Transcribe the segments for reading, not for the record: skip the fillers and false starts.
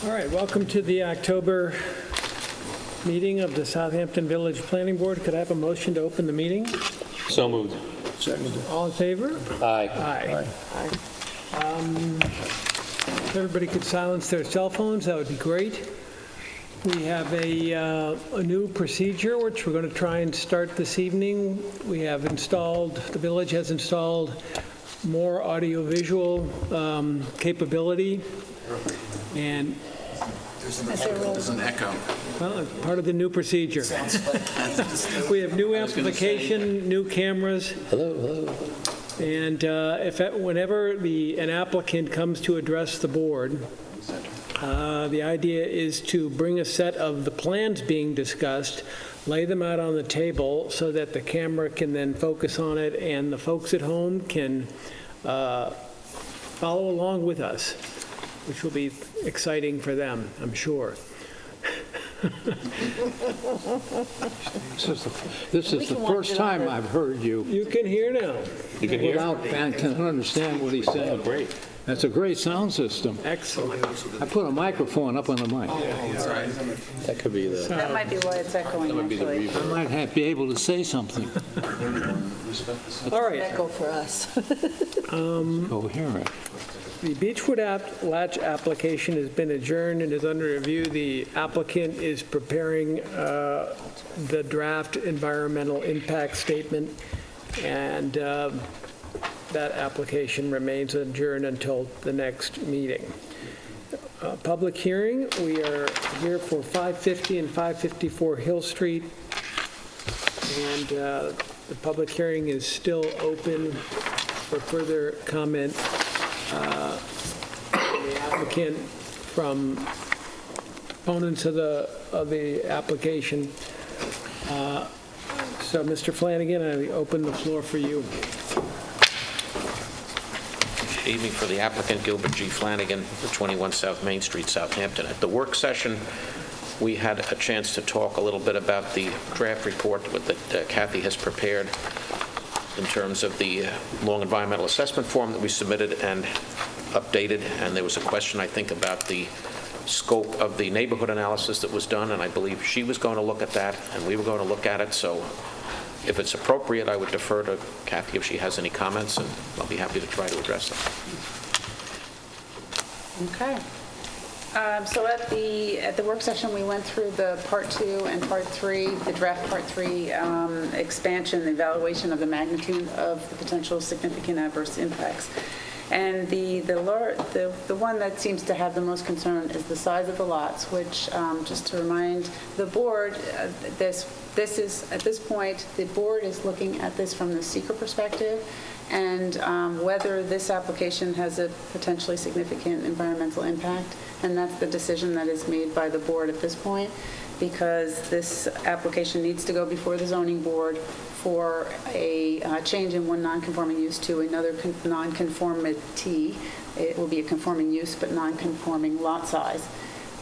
All right, welcome to the October meeting of the Southampton Village Planning Board. Could I have a motion to open the meeting? So moved. All in favor? Aye. Aye. If everybody could silence their cell phones, that would be great. We have a new procedure, which we're going to try and start this evening. We have installed, the village has installed more audiovisual capability, and There's an echo. well, it's part of the new procedure. We have new amplification, new cameras. Hello. And whenever an applicant comes to address the board, the idea is to bring a set of the plans being discussed, lay them out on the table so that the camera can then focus on it and the folks at home can follow along with us, which will be exciting for them, I'm sure. This is the first time I've heard you You can hear now. You can hear? without, I can understand what he's saying. Great. That's a great sound system. Excellent. I put a microphone up on the mic. That could be the, That might be why it's echoing, actually. I might be able to say something. All right. Echo for us. Coherent. The Beechwood Latch application has been adjourned and is under review. The applicant is preparing the draft environmental impact statement, and that application remains adjourned until the next meeting. Public hearing, we are here for 550 and 554 Hill Street, and the public hearing is still open for further comment. The applicant from opponents of the application. So, Mr. Flanagan, I open the floor for you. Evening for the applicant, Gilbert G. Flanagan, 21 South Main Street, Southampton. At the work session, we had a chance to talk a little bit about the draft report that Kathy has prepared in terms of the long environmental assessment form that we submitted and updated, and there was a question, I think, about the scope of the neighborhood analysis that was done, and I believe she was going to look at that, and we were going to look at it, so if it's appropriate, I would defer to Kathy if she has any comments, and I'll be happy to try to address them. Okay. So at the work session, we went through the Part 2 and Part 3, the draft Part 3 expansion, the evaluation of the magnitude of the potential significant adverse impacts. And the one that seems to have the most concern is the size of the lots, which, just to remind the board, this is, at this point, the board is looking at this from the seeker perspective, and whether this application has a potentially significant environmental impact, and that's the decision that is made by the board at this point, because this application needs to go before the zoning board for a change in one non-conforming use to another non-conformity. It will be a conforming use but non-conforming lot size.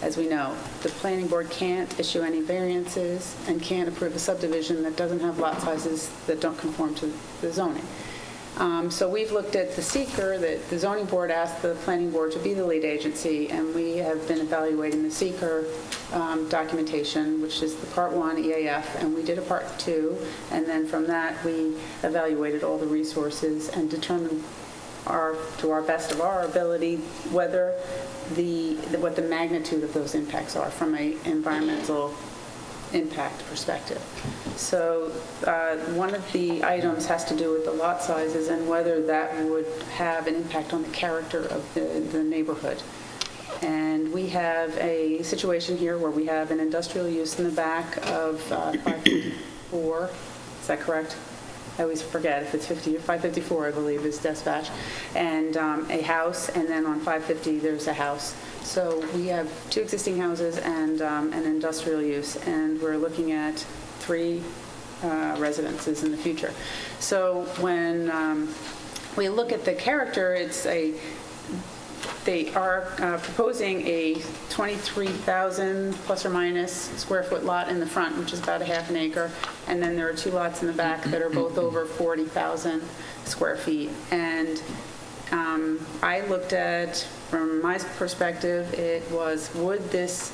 As we know, the planning board can't issue any variances and can't approve a subdivision that doesn't have lot sizes that don't conform to the zoning. So we've looked at the seeker, that the zoning board asked the planning board to be the lead agency, and we have been evaluating the seeker documentation, which is the Part 1 EAF, and we did a Part 2, and then from that we evaluated all the resources and determined to our best of our ability whether what the magnitude of those impacts are from an environmental impact perspective. So one of the items has to do with the lot sizes and whether that would have an impact on the character of the neighborhood. And we have a situation here where we have an industrial use in the back of 554. Is that correct? I always forget if it's 50 or 554, I believe, is dispatch, and a house, and then on 550 there's a house. So we have two existing houses and an industrial use, and we're looking at 3 residences in the future. So when we look at the character, they are proposing a 23,000 plus or minus square foot lot in the front, which is about a half an acre, and then there are 2 lots in the back that are both over 40,000 square feet. And I looked at from my perspective, it was, would this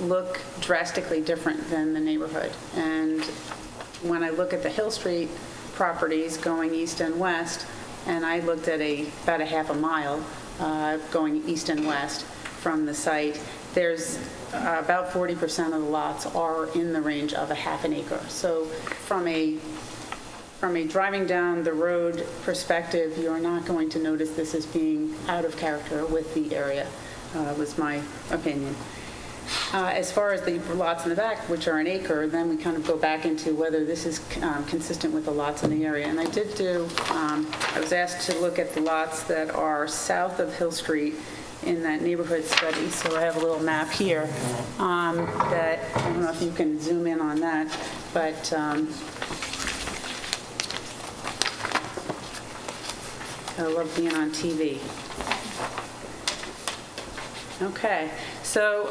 look drastically different than the neighborhood? And when I look at the Hill Street properties going east and west, and I looked at about a half a mile going east and west from the site, there's about 40% of the lots are in the range of a half an acre. So from a driving down the road perspective, you're not going to notice this as being out of character with the area, was my opinion. As far as the lots in the back, which are an acre, then we kind of go back into whether this is consistent with the lots in the area. And I did do, I was asked to look at the lots that are south of Hill Street in that neighborhood study. So I have a little map here that, I don't know if you can zoom in on that, but I love being on TV. Okay, so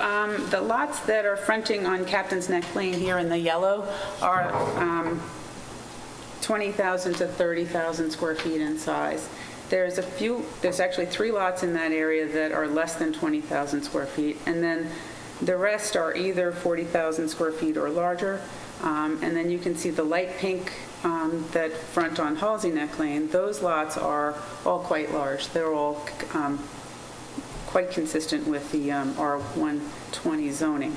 the lots that are fronting on Captain's Neck Lane here in the yellow are 20,000 to 30,000 square feet in size. There's actually 3 lots in that area that are less than 20,000 square feet, and then the rest are either 40,000 square feet or larger. And then you can see the light pink that front on Halsey Neck Lane. Those lots are all quite large. They're all quite consistent with the R120 zoning,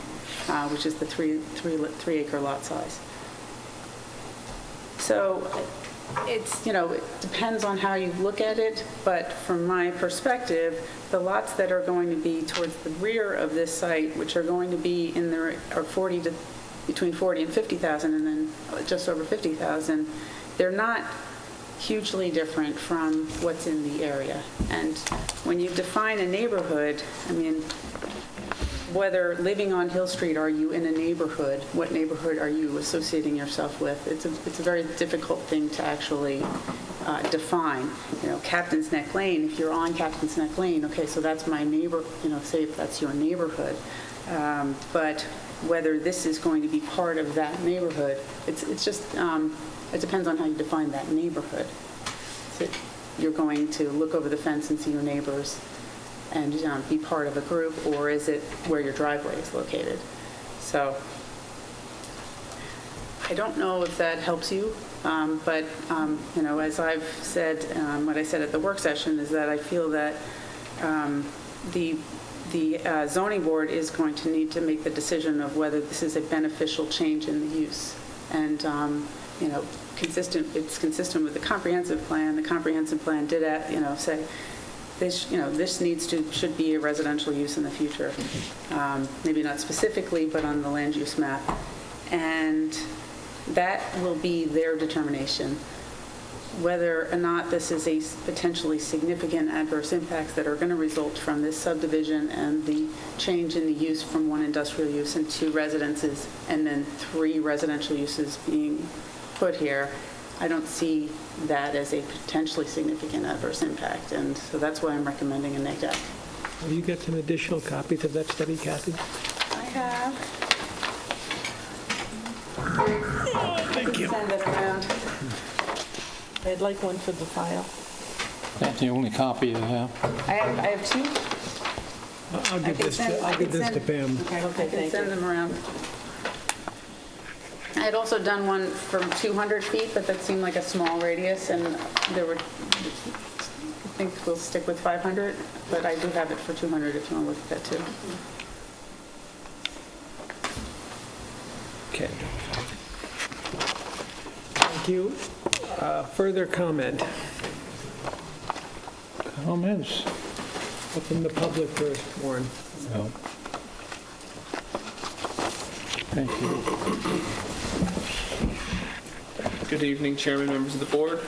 which is the 3 acre lot size. So it's, it depends on how you look at it, but from my perspective, the lots that are going to be towards the rear of this site, which are going to be between 40 and 50,000, and then just over 50,000, they're not hugely different from what's in the area. And when you define a neighborhood, whether living on Hill Street, are you in a neighborhood? What neighborhood are you associating yourself with? It's a very difficult thing to actually define. Captain's Neck Lane, if you're on Captain's Neck Lane, okay, so that's my neighbor, say if that's your neighborhood. But whether this is going to be part of that neighborhood, it's just, it depends on how you define that neighborhood. So you're going to look over the fence and see your neighbors and be part of a group, or is it where your driveway is located? So I don't know if that helps you, but as I've said, what I said at the work session is that I feel that the zoning board is going to need to make the decision of whether this is a beneficial change in the use. And, it's consistent with the comprehensive plan. The comprehensive plan did, say this should be a residential use in the future. Maybe not specifically, but on the land use map. And that will be their determination. Whether or not this is a potentially significant adverse impacts that are going to result from this subdivision and the change in the use from 1 industrial use and 2 residences and then 3 residential uses being put here, I don't see that as a potentially significant adverse impact. And so that's why I'm recommending a neg deck. Will you get some additional copies of that study, Kathy? I have. Thank you. Send it around. I'd like one for the file. That's the only copy you have. I have 2. I'll give this to Pam. Okay, I can thank send you. them around. I had also done one from 200 feet, but that seemed like a small radius, and I think we'll stick with 500, but I do have it for 200 if you want to look at that too. Okay. Thank you. Further comment? Comments? Open the public first, Warren. No. Thank you. Good evening, Chairman, members of the board.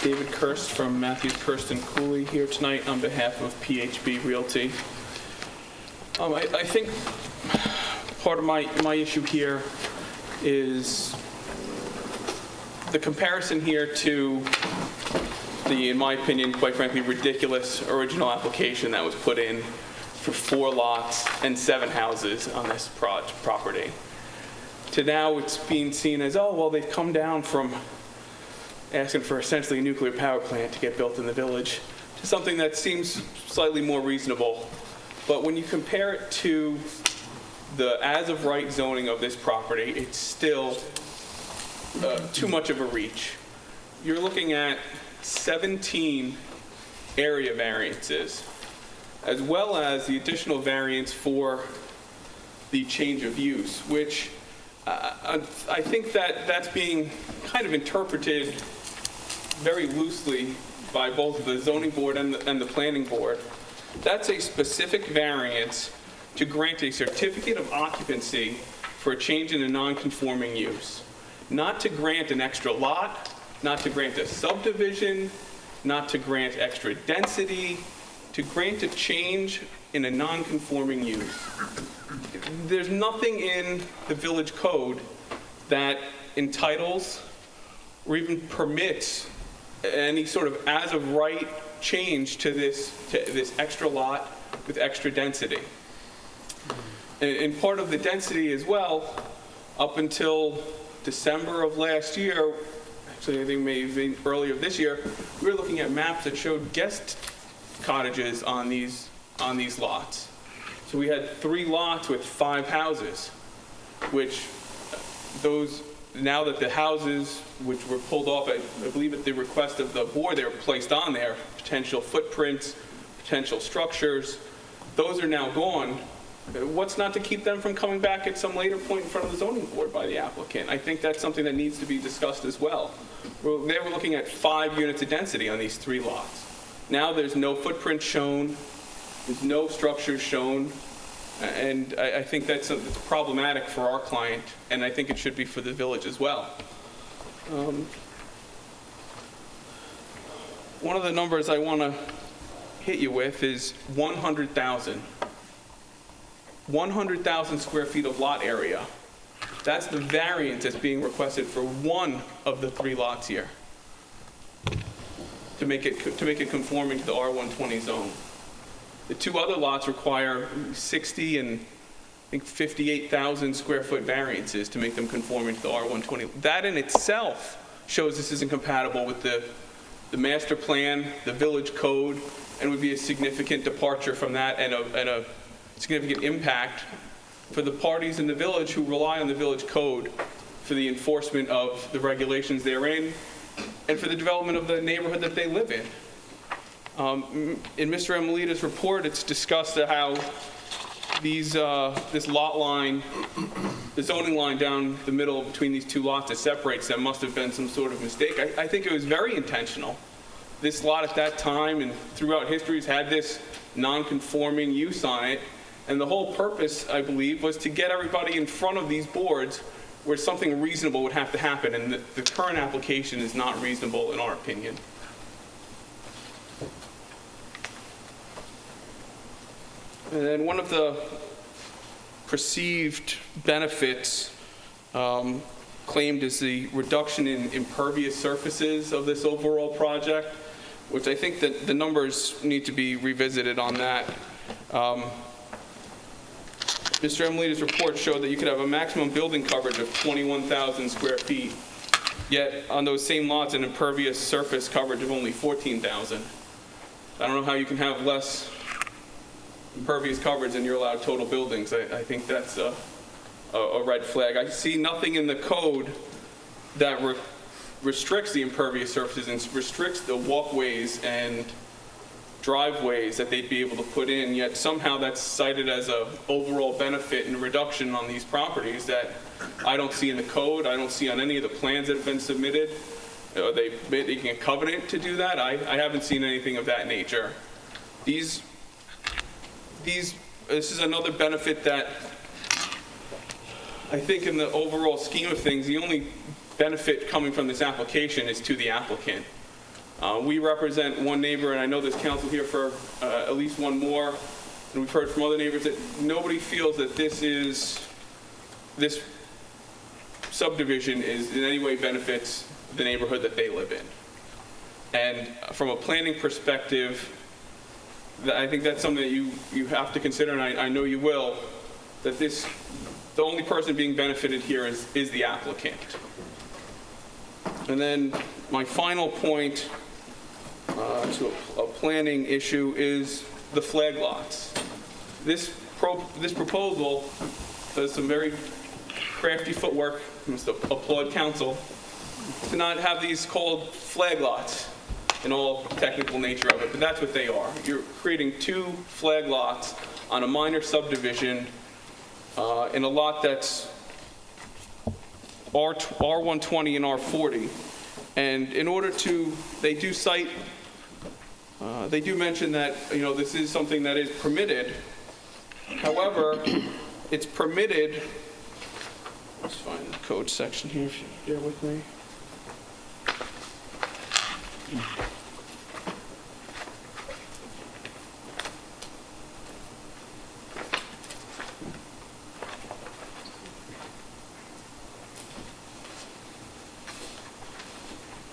David Kirst from Matthews, Kirst & Cooley here tonight on behalf of PHB Realty. I think part of my issue here is the comparison here to the, in my opinion, quite frankly, ridiculous original application that was put in for 4 lots and 7 houses on this property. To now it's being seen as, oh, well, they've come down from asking for essentially a nuclear power plant to get built in the village to something that seems slightly more reasonable. But when you compare it to the as-of-right zoning of this property, it's still too much of a reach. You're looking at 17 area variances, as well as the additional variance for the change of use, which I think that that's being kind of interpreted very loosely by both the zoning board and the planning board. That's a specific variance to grant a certificate of occupancy for a change in a non-conforming use. Not to grant an extra lot, not to grant a subdivision, not to grant extra density, to grant a change in a non-conforming use. There's nothing in the village code that entitles or even permits any sort of as-of-right change to this extra lot with extra density. And part of the density as well, up until December of last year, actually I think maybe earlier this year, we were looking at maps that showed guest cottages on these lots. So we had 3 lots with 5 houses, which those, now that the houses which were pulled off, I believe at the request of the board, they were placed on there, potential footprints, potential structures, those are now gone. What's not to keep them from coming back at some later point in front of the zoning board by the applicant? I think that's something that needs to be discussed as well. They were looking at 5 units of density on these 3 lots. Now there's no footprint shown, there's no structures shown, and I think that's problematic for our client, and I think it should be for the village as well. One of the numbers I want to hit you with is 100,000. 100,000 square feet of lot area. That's the variance that's being requested for one of the 3 lots here to make it conforming to the R120 zone. The 2 other lots require 60 and I think 58,000 square foot variances to make them conforming to the R120. That in itself shows this isn't compatible with the master plan, the village code, and would be a significant departure from that and a significant impact for the parties in the village who rely on the village code for the enforcement of the regulations therein and for the development of the neighborhood that they live in. In Mr. Emilita's report, it's discussed how this lot line, the zoning line down the middle between these 2 lots that separates them must have been some sort of mistake. I think it was very intentional. This lot at that time and throughout history has had this non-conforming use on it. And the whole purpose, I believe, was to get everybody in front of these boards where something reasonable would have to happen. And the current application is not reasonable in our opinion. And then one of the perceived benefits claimed is the reduction in impervious surfaces of this overall project, which I think that the numbers need to be revisited on that. Mr. Emilita's report showed that you could have a maximum building coverage of 21,000 square feet, yet on those same lots an impervious surface coverage of only 14,000. I don't know how you can have less impervious coverage than you're allowed total buildings. I think that's a red flag. I see nothing in the code that restricts the impervious surfaces and restricts the walkways and driveways that they'd be able to put in, yet somehow that's cited as a overall benefit and reduction on these properties that I don't see in the code, I don't see on any of the plans that have been submitted. Are they making a covenant to do that? I haven't seen anything of that nature. This is another benefit that I think in the overall scheme of things, the only benefit coming from this application is to the applicant. We represent one neighbor, and I know there's counsel here for at least one more, and we've heard from other neighbors that nobody feels that this subdivision is in any way benefits the neighborhood that they live in. And from a planning perspective, I think that's something that you have to consider, and I know you will, that the only person being benefited here is the applicant. And then my final point to a planning issue is the flag lots. This proposal does some very crafty footwork, I must applaud council, to not have these called flag lots in all technical nature of it, but that's what they are. You're creating 2 flag lots on a minor subdivision in a lot that's R120 and R40. And in order to, they do mention that, this is something that is permitted. However, it's permitted, let's find the code section here, if you bear with me.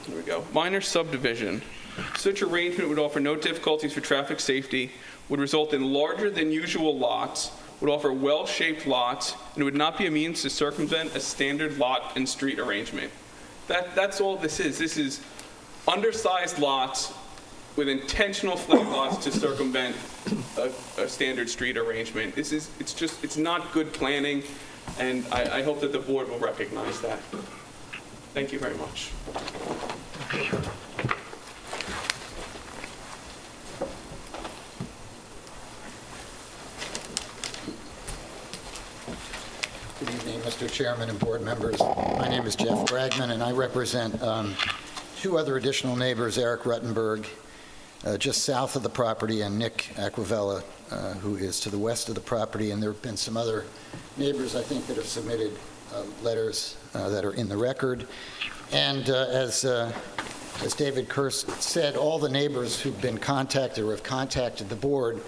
There we go. Minor subdivision. Such arrangement would offer no difficulties for traffic safety, would result in larger than usual lots, would offer well-shaped lots, and would not be a means to circumvent a standard lot and street arrangement. That's all this is. This is undersized lots with intentional flag lots to circumvent a standard street arrangement. It's not good planning, and I hope that the board will recognize that. Thank you very much. Good evening, Mr. Chairman and board members. My name is Jeff Bragman, and I represent 2 other additional neighbors, Eric Ruttenberg, just south of the property, and Nick Aquavella, who is to the west of the property. And there have been some other neighbors, I think, that have submitted letters that are in the record. And as David Kirst said, all the neighbors who've been contacted or have contacted the board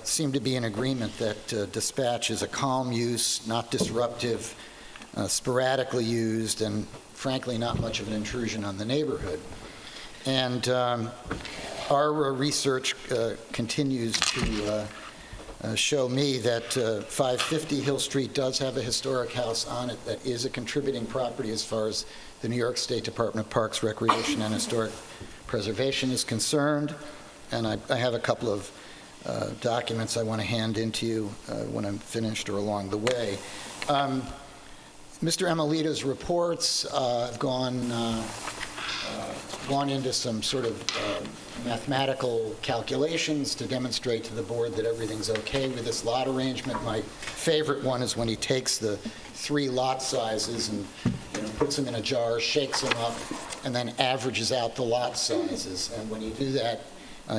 seem to be in agreement that dispatch is a calm use, not disruptive, sporadically used, and frankly not much of an intrusion on the neighborhood. And our research continues to show me that 550 Hill Street does have a historic house on it that is a contributing property as far as the New York State Department of Parks, Recreation, and Historic Preservation is concerned. And I have a couple of documents I want to hand in to you when I'm finished or along the way. Mr. Amelita's reports have gone into some sort of mathematical calculations to demonstrate to the board that everything's okay with this lot arrangement. My favorite one is when he takes the 3 lot sizes and puts them in a jar, shakes them up, and then averages out the lot sizes. And when you do that,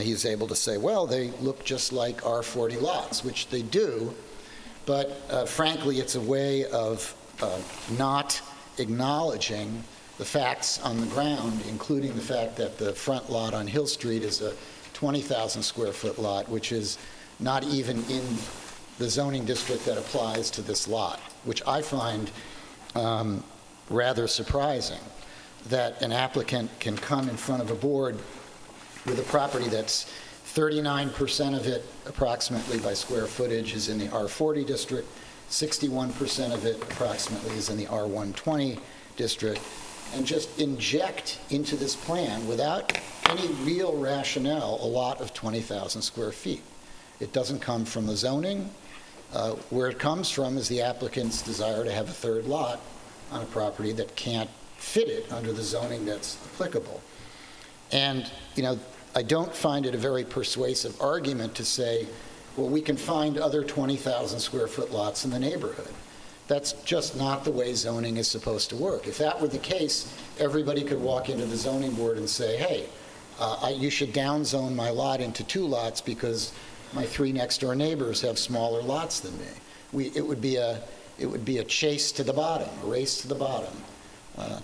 he's able to say, well, they look just like R40 lots, which they do, but frankly, it's a way of not acknowledging the facts on the ground, including the fact that the front lot on Hill Street is a 20,000 square foot lot, which is not even in the zoning district that applies to this lot, which I find rather surprising, that an applicant can come in front of a board with a property that's 39% of it approximately by square footage is in the R40 district, 61% of it approximately is in the R120 district, and just inject into this plan without any real rationale a lot of 20,000 square feet. It doesn't come from the zoning. Where it comes from is the applicant's desire to have a 3rd lot on a property that can't fit it under the zoning that's applicable. And, I don't find it a very persuasive argument to say, well, we can find other 20,000 square foot lots in the neighborhood. That's just not the way zoning is supposed to work. If that were the case, everybody could walk into the zoning board and say, hey, you should downzone my lot into 2 lots because my 3 next door neighbors have smaller lots than me. It would be a chase to the bottom, a race to the bottom,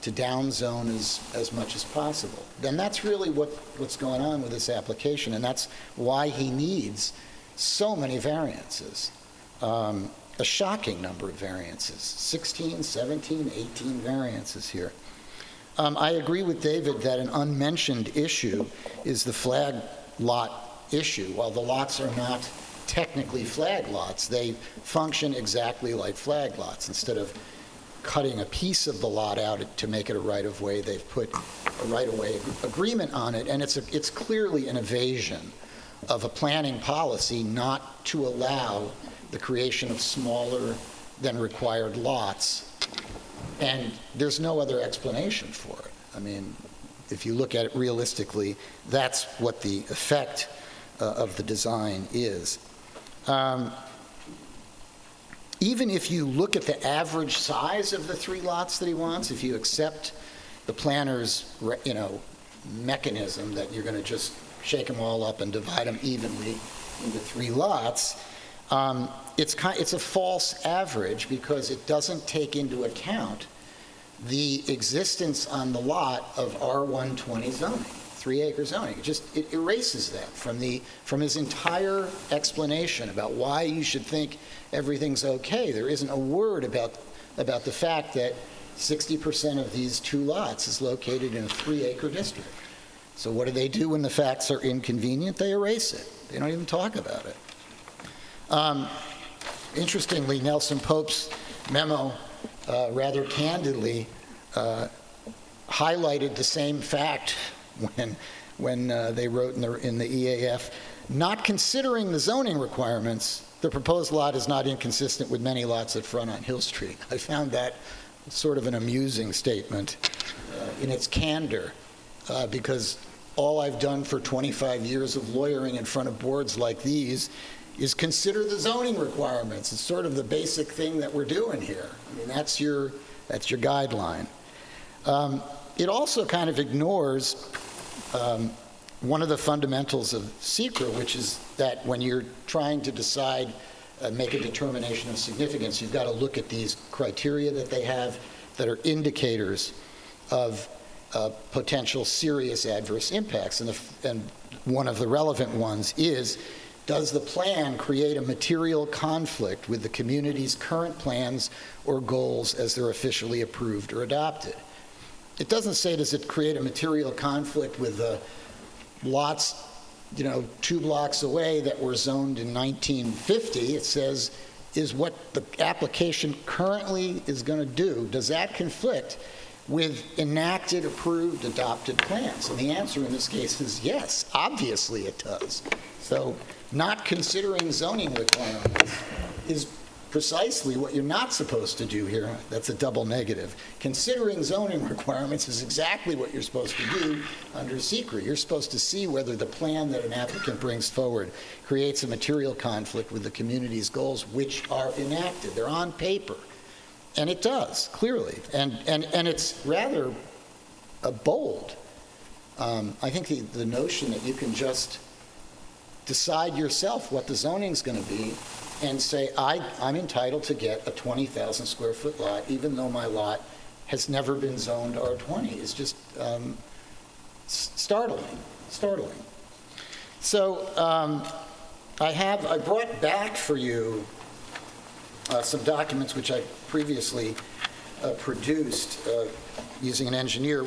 to downzone as much as possible. Then that's really what's going on with this application, and that's why he needs so many variances. A shocking number of variances, 16, 17, 18 variances here. I agree with David that an unmentioned issue is the flag lot issue. While the lots are not technically flag lots, they function exactly like flag lots. Instead of cutting a piece of the lot out to make it a right-of-way. They've put a right-of-way agreement on it, and it's clearly an evasion of a planning policy not to allow the creation of smaller than required lots. And there's no other explanation for it. I mean, if you look at it realistically, that's what the effect of the design is. Even if you look at the average size of the 3 lots that he wants, if you accept the planner's, mechanism that you're going to just shake them all up and divide them evenly into 3 lots, it's a false average because it doesn't take into account the existence on the lot of R120 zoning, 3-acre zoning. It erases that from his entire explanation about why you should think everything's okay. There isn't a word about the fact that 60% of these 2 lots is located in a 3-acre district. So what do they do when the facts are inconvenient? They erase it. They don't even talk about it. Interestingly, Nelson Pope's memo rather candidly highlighted the same fact when they wrote in the EAF, not considering the zoning requirements, the proposed lot is not inconsistent with many lots that front on Hill Street. I found that sort of an amusing statement in its candor, because all I've done for 25 years of lawyering in front of boards like these is consider the zoning requirements. It's sort of the basic thing that we're doing here. I mean, that's your guideline. It also kind of ignores one of the fundamentals of SECRA, which is that when you're trying to decide, make a determination of significance, you've got to look at these criteria that they have that are indicators of potential serious adverse impacts. And one of the relevant ones is, does the plan create a material conflict with the community's current plans or goals as they're officially approved or adopted? It doesn't say, does it create a material conflict with the lots, 2 blocks away that were zoned in 1950. It says, is what the application currently is going to do, does that conflict with enacted, approved, adopted plans? And the answer in this case is yes, obviously it does. So not considering zoning requirements is precisely what you're not supposed to do here. That's a double negative. Considering zoning requirements is exactly what you're supposed to do under SECRA. You're supposed to see whether the plan that an applicant brings forward creates a material conflict with the community's goals, which are enacted. They're on paper. And it does, clearly. And it's rather bold. I think the notion that you can just decide yourself what the zoning's going to be and say, I'm entitled to get a 20,000 square foot lot, even though my lot has never been zoned R20, is just startling. So I brought back for you some documents which I previously produced using an engineer.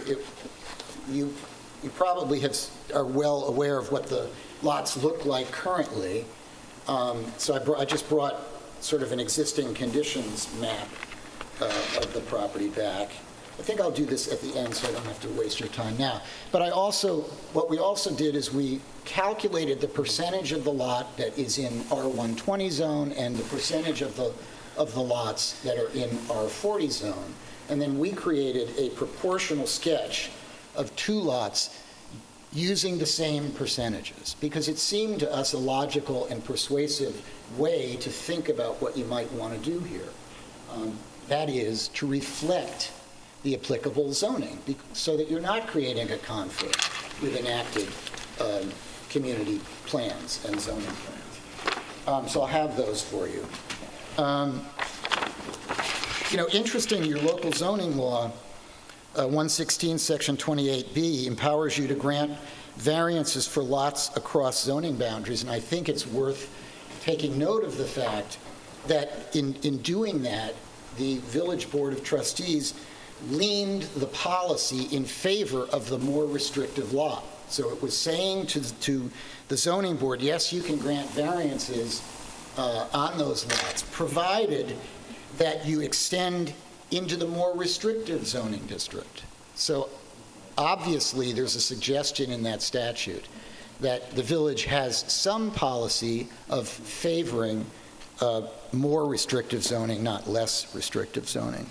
You probably are well aware of what the lots look like currently. So I just brought sort of an existing conditions map of the property back. I think I'll do this at the end so I don't have to waste your time now. But what we also did is we calculated the percentage of the lot that is in R120 zone and the percentage of the lots that are in R40 zone. And then we created a proportional sketch of 2 lots using the same percentages, because it seemed to us a logical and persuasive way to think about what you might want to do here. That is, to reflect the applicable zoning, so that you're not creating a conflict with enacted community plans and zoning plans. So I'll have those for you. Interesting, your local zoning law, 116 section 28B, empowers you to grant variances for lots across zoning boundaries, and I think it's worth taking note of the fact that in doing that, the Village Board of Trustees leaned the policy in favor of the more restrictive lot. So it was saying to the zoning board, yes, you can grant variances on those lots, provided that you extend into the more restrictive zoning district. So obviously, there's a suggestion in that statute that the village has some policy of favoring more restrictive zoning, not less restrictive zoning.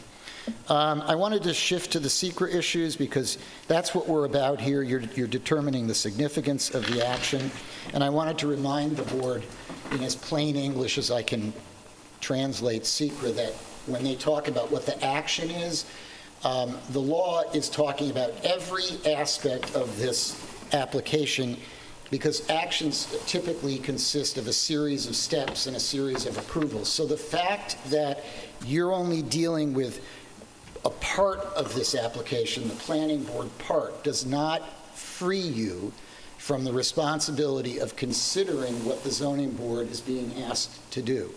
I wanted to shift to the secret issues because that's what we're about here. You're determining the significance of the action. And I wanted to remind the board in as plain English as I can translate secret that when they talk about what the action is, the law is talking about every aspect of this application because actions typically consist of a series of steps and a series of approvals. So the fact that you're only dealing with a part of this application, the planning board part, does not free you from the responsibility of considering what the zoning board is being asked to do.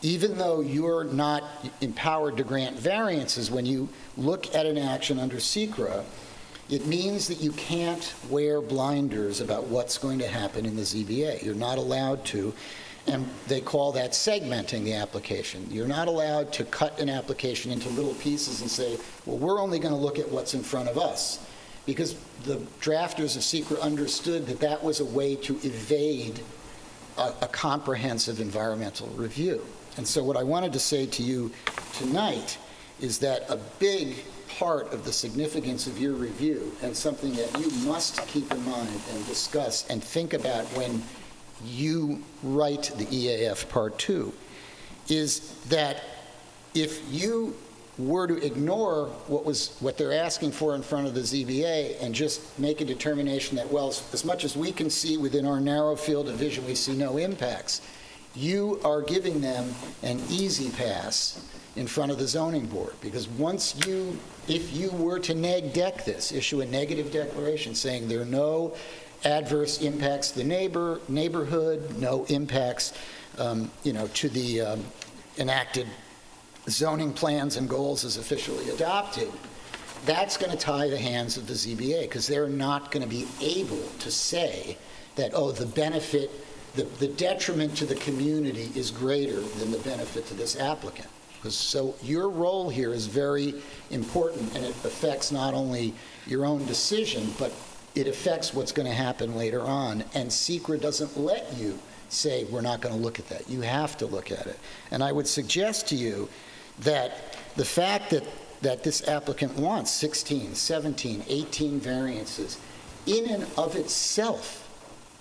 Even though you're not empowered to grant variances, when you look at an action under SECRA, it means that you can't wear blinders about what's going to happen in the ZBA. You're not allowed to, and they call that segmenting the application. You're not allowed to cut an application into little pieces and say, well, we're only going to look at what's in front of us, because the drafters of SECRA understood that that was a way to evade a comprehensive environmental review. And so what I wanted to say to you tonight is that a big part of the significance of your review, and something that you must keep in mind and discuss and think about when you write the EAF Part 2, is that if you were to ignore what they're asking for in front of the ZBA and just make a determination that, well, as much as we can see within our narrow field of vision, we see no impacts, you are giving them an easy pass in front of the zoning board. Because if you were to neg deck this, issue a negative declaration saying there are no adverse impacts to the neighborhood, no impacts to the enacted zoning plans and goals as officially adopted, that's going to tie the hands of the ZBA, because they're not going to be able to say that, oh, the benefit, the detriment to the community is greater than the benefit to this applicant. So your role here is very important, and it affects not only your own decision, but it affects what's going to happen later on. And SECRA doesn't let you say, we're not going to look at that. You have to look at it. And I would suggest to you that the fact that this applicant wants 16, 17, 18 variances, in and of itself,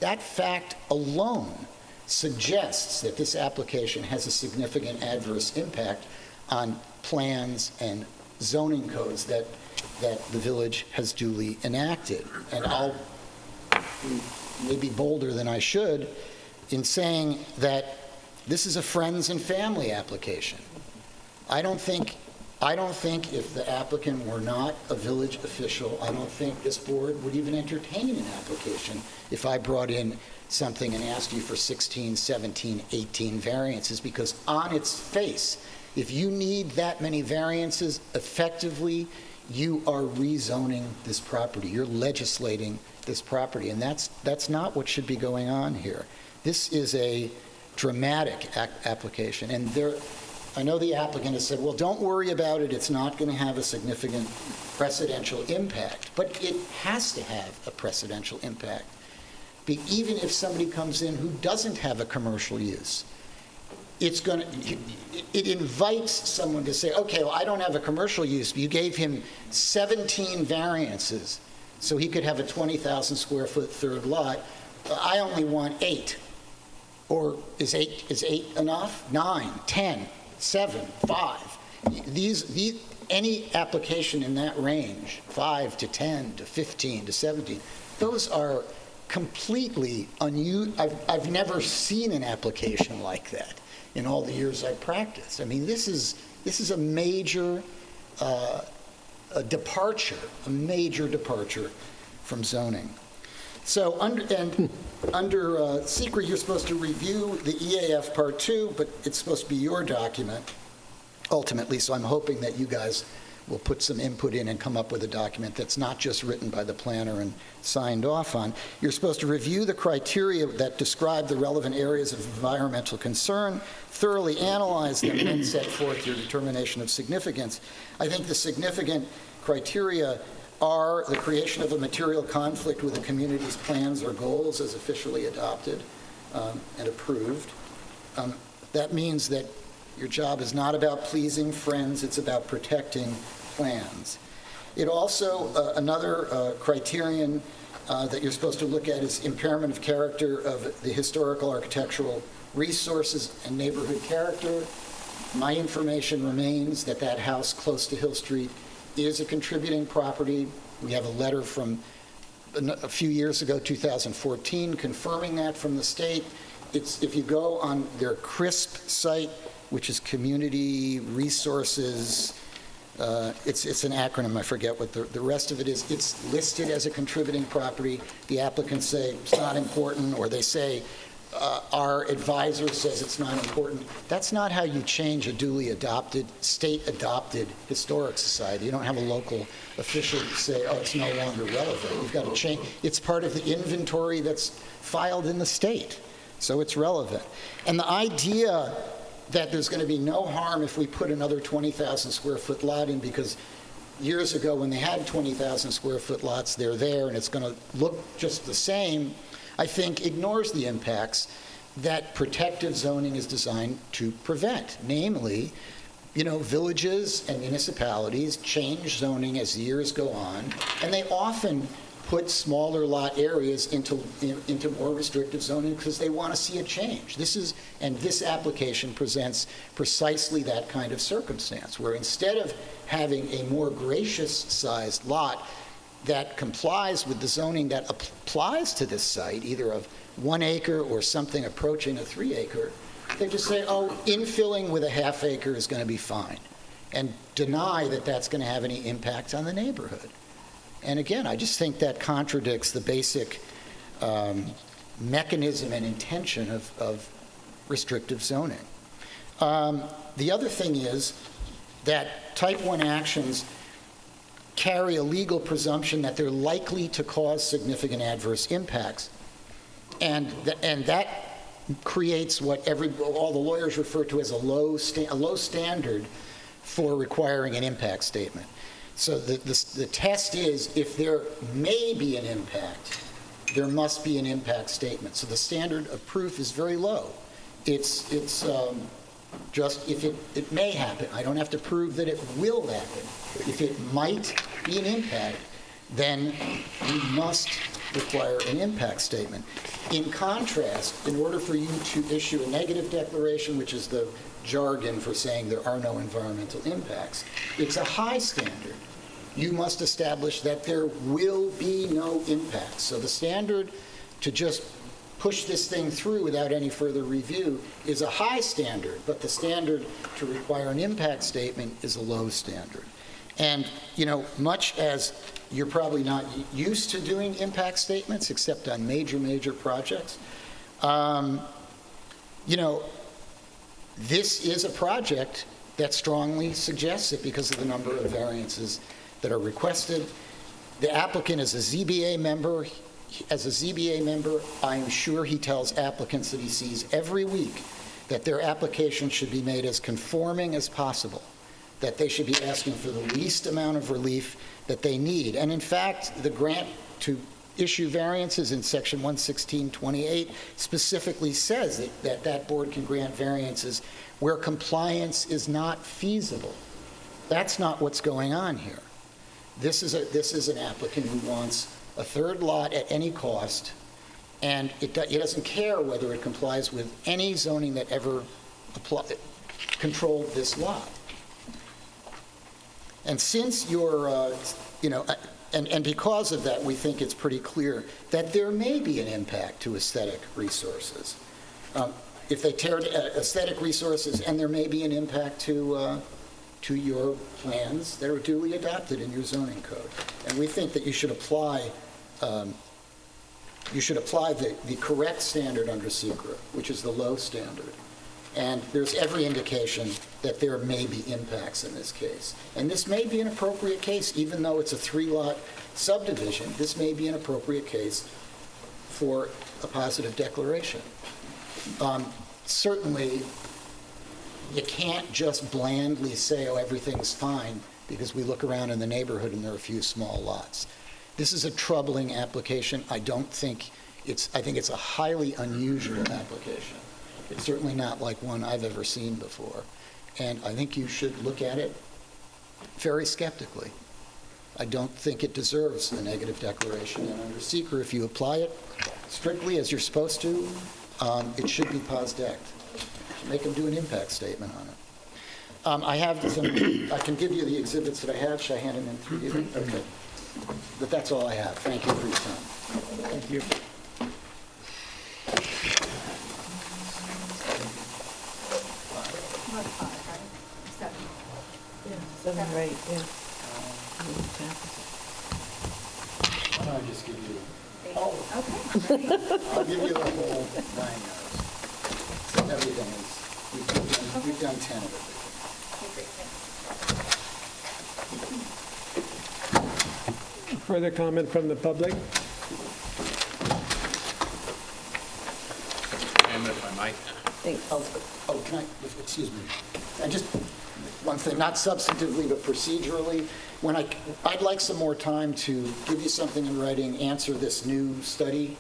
that fact alone suggests that this application has a significant adverse impact on plans and zoning codes that the village has duly enacted. And I'll maybe bolder than I should in saying that this is a friends and family application. I don't think if the applicant were not a village official, I don't think this board would even entertain an application if I brought in something and asked you for 16, 17, 18 variances, because on its face, if you need that many variances, effectively, you are rezoning this property. You're legislating this property, and that's not what should be going on here. This is a dramatic application, and I know the applicant has said, well, don't worry about it. It's not going to have a significant precedential impact, but it has to have a precedential impact. Even if somebody comes in who doesn't have a commercial use, it invites someone to say, okay, well, I don't have a commercial use, but you gave him 17 variances so he could have a 20,000 square foot third lot. I only want 8. Or is 8 enough? 9, 10, 7, 5. Any application in that range, 5 to 10 to 15 to 17, those are completely unusual. I've never seen an application like that in all the years I've practiced. I mean, this is a major departure from zoning. So under SECRA, you're supposed to review the EAF Part 2, but it's supposed to be your document ultimately, so I'm hoping that you guys will put some input in and come up with a document that's not just written by the planner and signed off on. You're supposed to review the criteria that describe the relevant areas of environmental concern, thoroughly analyze them, and then set forth your determination of significance. I think the significant criteria are the creation of a material conflict with the community's plans or goals as officially adopted and approved. That means that your job is not about pleasing friends, it's about protecting plans. It also, another criterion that you're supposed to look at is impairment of character of the historical, architectural resources and neighborhood character. My information remains that that house close to Hill Street is a contributing property. We have a letter from a few years ago, 2014, confirming that from the state. If you go on their CRISP site, which is Community Resources, it's an acronym, I forget what the rest of it is. It's listed as a contributing property. The applicants say it's not important, or they say our advisor says it's not important. That's not how you change a duly adopted, state-adopted historic society. You don't have a local official say, oh, it's no longer relevant. You've got to change. It's part of the inventory that's filed in the state, so it's relevant. And the idea that there's going to be no harm if we put another 20,000 square foot lot in, because years ago when they had 20,000 square foot lots, they're there and it's going to look just the same, I think ignores the impacts that protective zoning is designed to prevent. Namely, villages and municipalities change zoning as years go on, and they often put smaller lot areas into more restrictive zoning because they want to see a change. This application presents precisely that kind of circumstance, where instead of having a more gracious sized lot that complies with the zoning that applies to this site, either of 1 acre or something approaching a 3 acre, they just say, oh, infilling with a ½ acre is going to be fine, and deny that that's going to have any impact on the neighborhood. And again, I just think that contradicts the basic mechanism and intention of restrictive zoning. The other thing is that type 1 actions carry a legal presumption that they're likely to cause significant adverse impacts. And that creates what all the lawyers refer to as a low standard for requiring an impact statement. So the test is, if there may be an impact, there must be an impact statement. So the standard of proof is very low. It's just if it may happen. I don't have to prove that it will happen. If it might be an impact, then we must require an impact statement. In contrast, in order for you to issue a negative declaration, which is the jargon for saying there are no environmental impacts, it's a high standard. You must establish that there will be no impacts. So the standard to just push this thing through without any further review is a high standard, but the standard to require an impact statement is a low standard. And, much as you're probably not used to doing impact statements, except on major projects, this is a project that strongly suggests it because of the number of variances that are requested. The applicant is a ZBA member. As a ZBA member, I am sure he tells applicants that he sees every week that their application should be made as conforming as possible, that they should be asking for the least amount of relief that they need. And in fact, the grant to issue variances in section 11628 specifically says that board can grant variances where compliance is not feasible. That's not what's going on here. This is an applicant who wants a third lot at any cost, and it doesn't care whether it complies with any zoning that ever controlled this lot. And since you're, and because of that, we think it's pretty clear that there may be an impact to aesthetic resources. If they tear aesthetic resources, and there may be an impact to your plans that are duly adopted in your zoning code. And we think that you should apply the correct standard under SECRA, which is the low standard. And there's every indication that there may be impacts in this case. And this may be an appropriate case, even though it's a 3-lot subdivision, this may be an appropriate case for a positive declaration. Certainly, you can't just blandly say, oh, everything's fine, because we look around in the neighborhood and there are a few small lots. This is a troubling application. I think it's a highly unusual application. It's certainly not like one I've ever seen before. And I think you should look at it very skeptically. I don't think it deserves a negative declaration. And under SEQR, if you apply it strictly as you're supposed to, it should be pos-dect. Make them do an impact statement on it. I can give you the exhibits that I have. Should I hand them in through you? Okay. But that's all I have. Thank you for your time. Thank you. Seven or eight, yeah. Why don't I just give you, I'll give you the whole 9 yards. Everything is, we've done 10 of it. Further comment from the public? Chairman, if I might. Oh, can I, excuse me. And just one thing, not substantively, but procedurally, I'd like some more time to give you something in writing, answer this new study.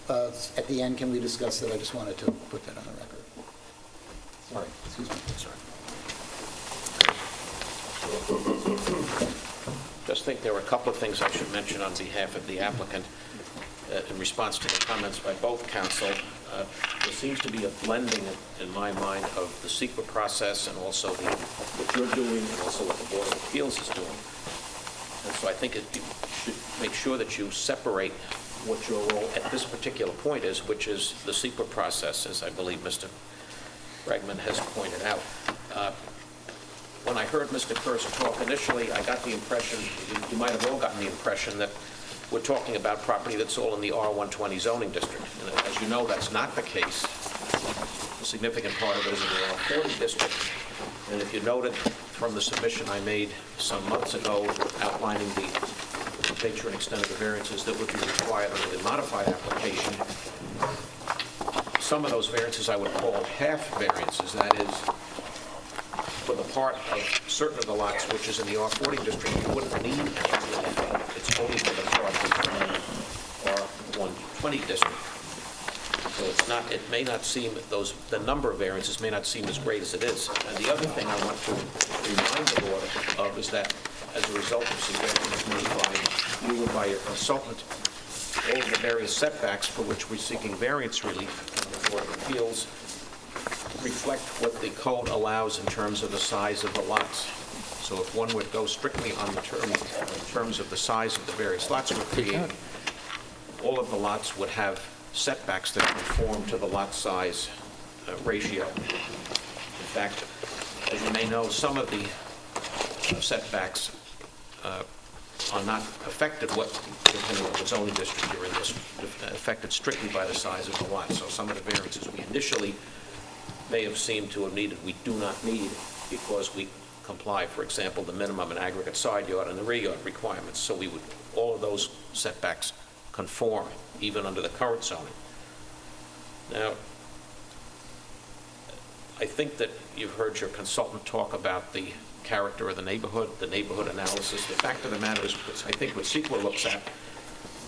At the end, can we discuss that? I just wanted to put that on the record. Sorry, excuse me. Sorry. Just think there were a couple of things I should mention on behalf of the applicant in response to the comments by both counsel. There seems to be a blending, in my mind, of the SEQR process and also what you're doing and also what the Board of Appeals is doing. And so I think you should make sure that you separate what your role at this particular point is, which is the SEQR process, as I believe Mr. Bregman has pointed out. When I heard Mr. Kirst talk initially, I got the impression, you might have all gotten the impression, that we're talking about property that's all in the R120 zoning district. And as you know, that's not the case. A significant part of it is in the R40 district. And if you noted from the submission I made some months ago outlining the nature and extent of the variances that would be required under the modified application, some of those variances I would call half variances. That is, for the part of certain of the lots which is in the R40 district, you wouldn't need any relief. It's only for the part of the R120 district. So it's not, it may not seem, the number of variances may not seem as great as it is. And the other thing I want to remind the board of is that as a result of suggestions made by you and by your consultant, all of the various setbacks for which we're seeking variance relief from the Board of Appeals reflect what the code allows in terms of the size of the lots. So if one would go strictly on the terms of the size of the various lots we're creating, all of the lots would have setbacks that conform to the lot size ratio. In fact, as you may know, some of the setbacks are not affected, depending on what zoning district you're in, affected strictly by the size of the lot. So some of the variances we initially may have seemed to have needed, we do not need because we comply, for example, the minimum and aggregate side yard and the rear yard requirements. So all of those setbacks conform, even under the current zoning. Now, I think that you've heard your consultant talk about the character of the neighborhood analysis. The fact of the matter is, I think what SEQR looks at,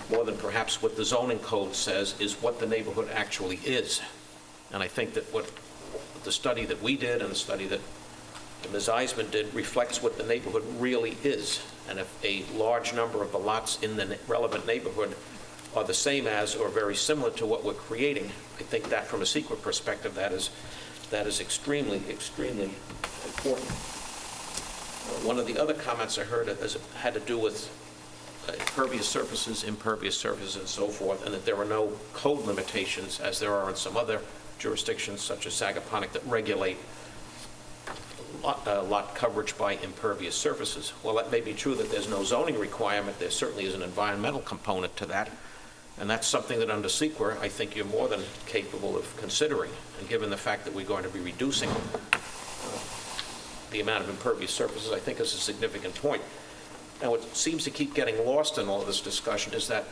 more than perhaps what the zoning code says, is what the neighborhood actually is. And I think that what the study that we did and the study that Ms. Eisman did reflects what the neighborhood really is. And if a large number of the lots in the relevant neighborhood are the same as or very similar to what we're creating, I think that from a SEQR perspective, that is extremely, extremely important. One of the other comments I heard had to do with impervious surfaces, and so forth, and that there are no code limitations, as there are in some other jurisdictions, such as Sagaponack, that regulate lot coverage by impervious surfaces. Well, that may be true that there's no zoning requirement. There certainly is an environmental component to that. And that's something that under SEQA, I think you're more than capable of considering. And given the fact that we're going to be reducing the amount of impervious surfaces, I think is a significant point. Now, what seems to keep getting lost in all of this discussion is that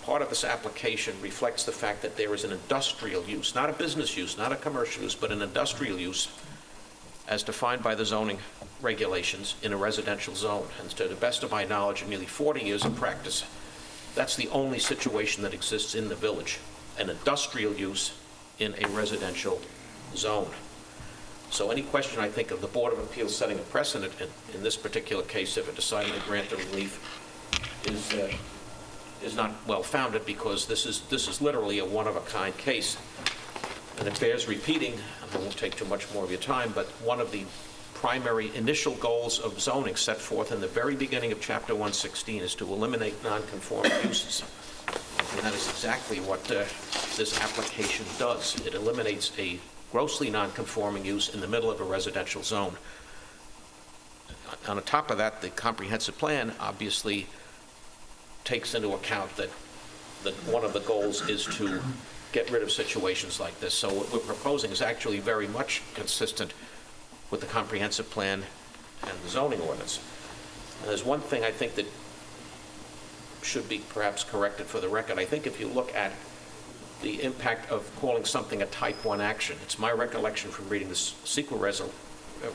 part of this application reflects the fact that there is an industrial use, not a business use, not a commercial use, but an industrial use as defined by the zoning regulations in a residential zone. And to the best of my knowledge, in nearly 40 years of practice, that's the only situation that exists in the village, an industrial use in a residential zone. So any question, I think, of the Board of Appeals setting a precedent in this particular case, if it decided to grant the relief, is not well-founded, because this is literally a one-of-a-kind case. And it bears repeating, and I won't take too much more of your time, but one of the primary initial goals of zoning set forth in the very beginning of Chapter 116 is to eliminate non-conforming uses. And that is exactly what this application does. It eliminates a grossly non-conforming use in the middle of a residential zone. On the top of that, the comprehensive plan obviously takes into account that one of the goals is to get rid of situations like this. So what we're proposing is actually very much consistent with the comprehensive plan and the zoning ordinance. And there's one thing I think that should be perhaps corrected for the record. I think if you look at the impact of calling something a type 1 action, it's my recollection from reading the SEQA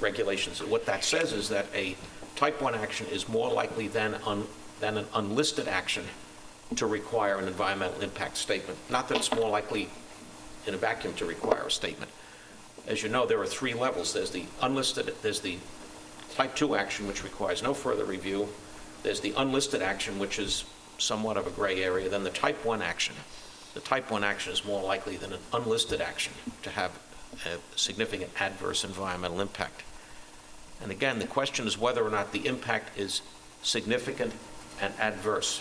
regulations, that what that says is that a type 1 action is more likely than an unlisted action to require an environmental impact statement. Not that it's more likely in a vacuum to require a statement. As you know, there are 3 levels. There's the unlisted, there's the type 2 action, which requires no further review. There's the unlisted action, which is somewhat of a gray area. Then the type 1 action. The type 1 action is more likely than an unlisted action to have a significant adverse environmental impact. And again, the question is whether or not the impact is significant and adverse.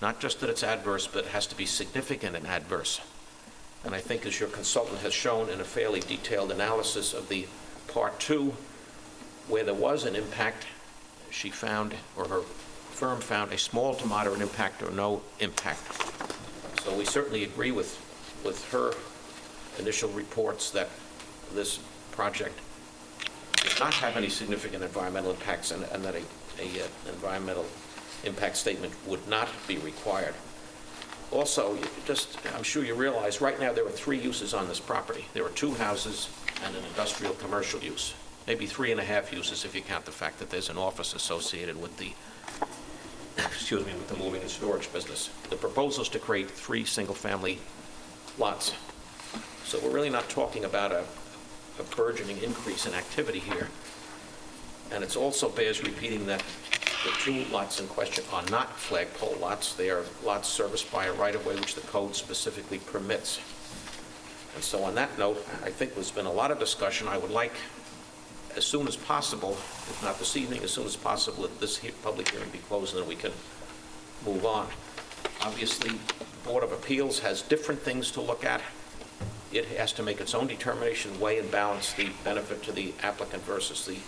Not just that it's adverse, but it has to be significant and adverse. And I think, as your consultant has shown in a fairly detailed analysis of the Part 2, where there was an impact, she found, or her firm found, a small to moderate impact or no impact. So we certainly agree with her initial reports that this project does not have any significant environmental impacts, and that an environmental impact statement would not be required. Also, I'm sure you realize, right now there are 3 uses on this property. There are 2 houses and an industrial commercial use. Maybe 3.5 uses if you count the fact that there's an office associated with the, with the moving and storage business. The proposal is to create 3 single-family lots. So we're really not talking about a burgeoning increase in activity here. And it also bears repeating that the 2 lots in question are not flagpole lots. They are lots serviced by a right-of-way which the code specifically permits. And so on that note, I think there's been a lot of discussion. I would like, as soon as possible, if not this evening, as soon as possible, that this public hearing be closed and then we can move on. Obviously, the Board of Appeals has different things to look at. It has to make its own determination, weigh and balance the benefit to the applicant versus the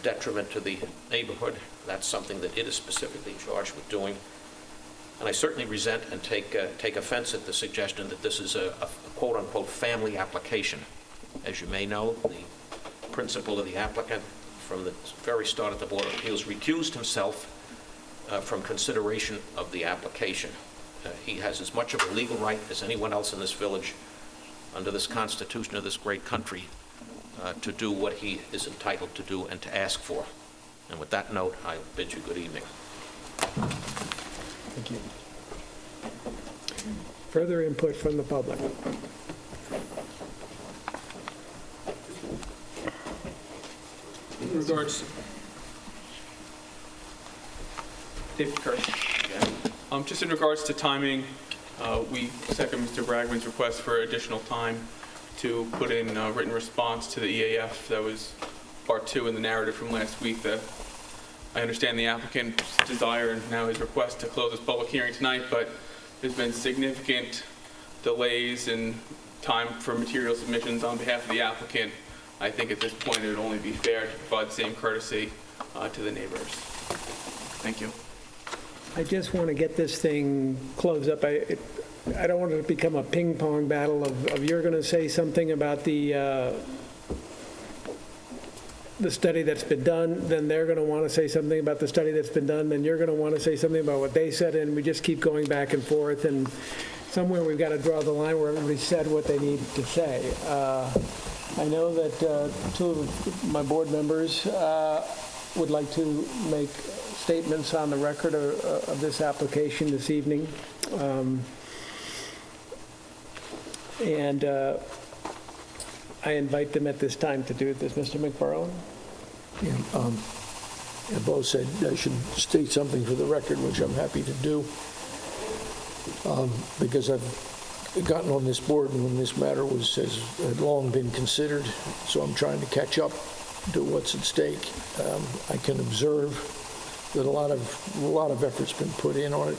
detriment to the neighborhood. That's something that it is specifically charged with doing. And I certainly resent and take offense at the suggestion that this is a quote-unquote family application. As you may know, the principal of the applicant from the very start at the Board of Appeals recused himself from consideration of the application. He has as much of a legal right as anyone else in this village under this Constitution of this great country to do what he is entitled to do and to ask for. And with that note, I bid you good evening. Thank you. Further input from the public? In regards, David Kirk. Just in regards to timing, we second Mr. Bragman's request for additional time to put in a written response to the EAF. That was Part 2 in the narrative from last week. That I understand the applicant's desire and now his request to close this public hearing tonight, but there's been significant delays in time for material submissions on behalf of the applicant. I think at this point it would only be fair to provide the same courtesy to the neighbors. Thank you. I just want to get this thing closed up. I don't want it to become a ping pong battle of you're going to say something about the study that's been done, then they're going to want to say something about the study that's been done, then you're going to want to say something about what they said, and we just keep going back and forth, and somewhere we've got to draw the line where everybody said what they need to say. I know that two of my board members would like to make statements on the record of this application this evening. And I invite them at this time to do this. Mr. McFarland? And Bo said I should state something for the record, which I'm happy to do, because I've gotten on this board when this matter had long been considered, so I'm trying to catch up to what's at stake. I can observe that a lot of effort's been put in on it.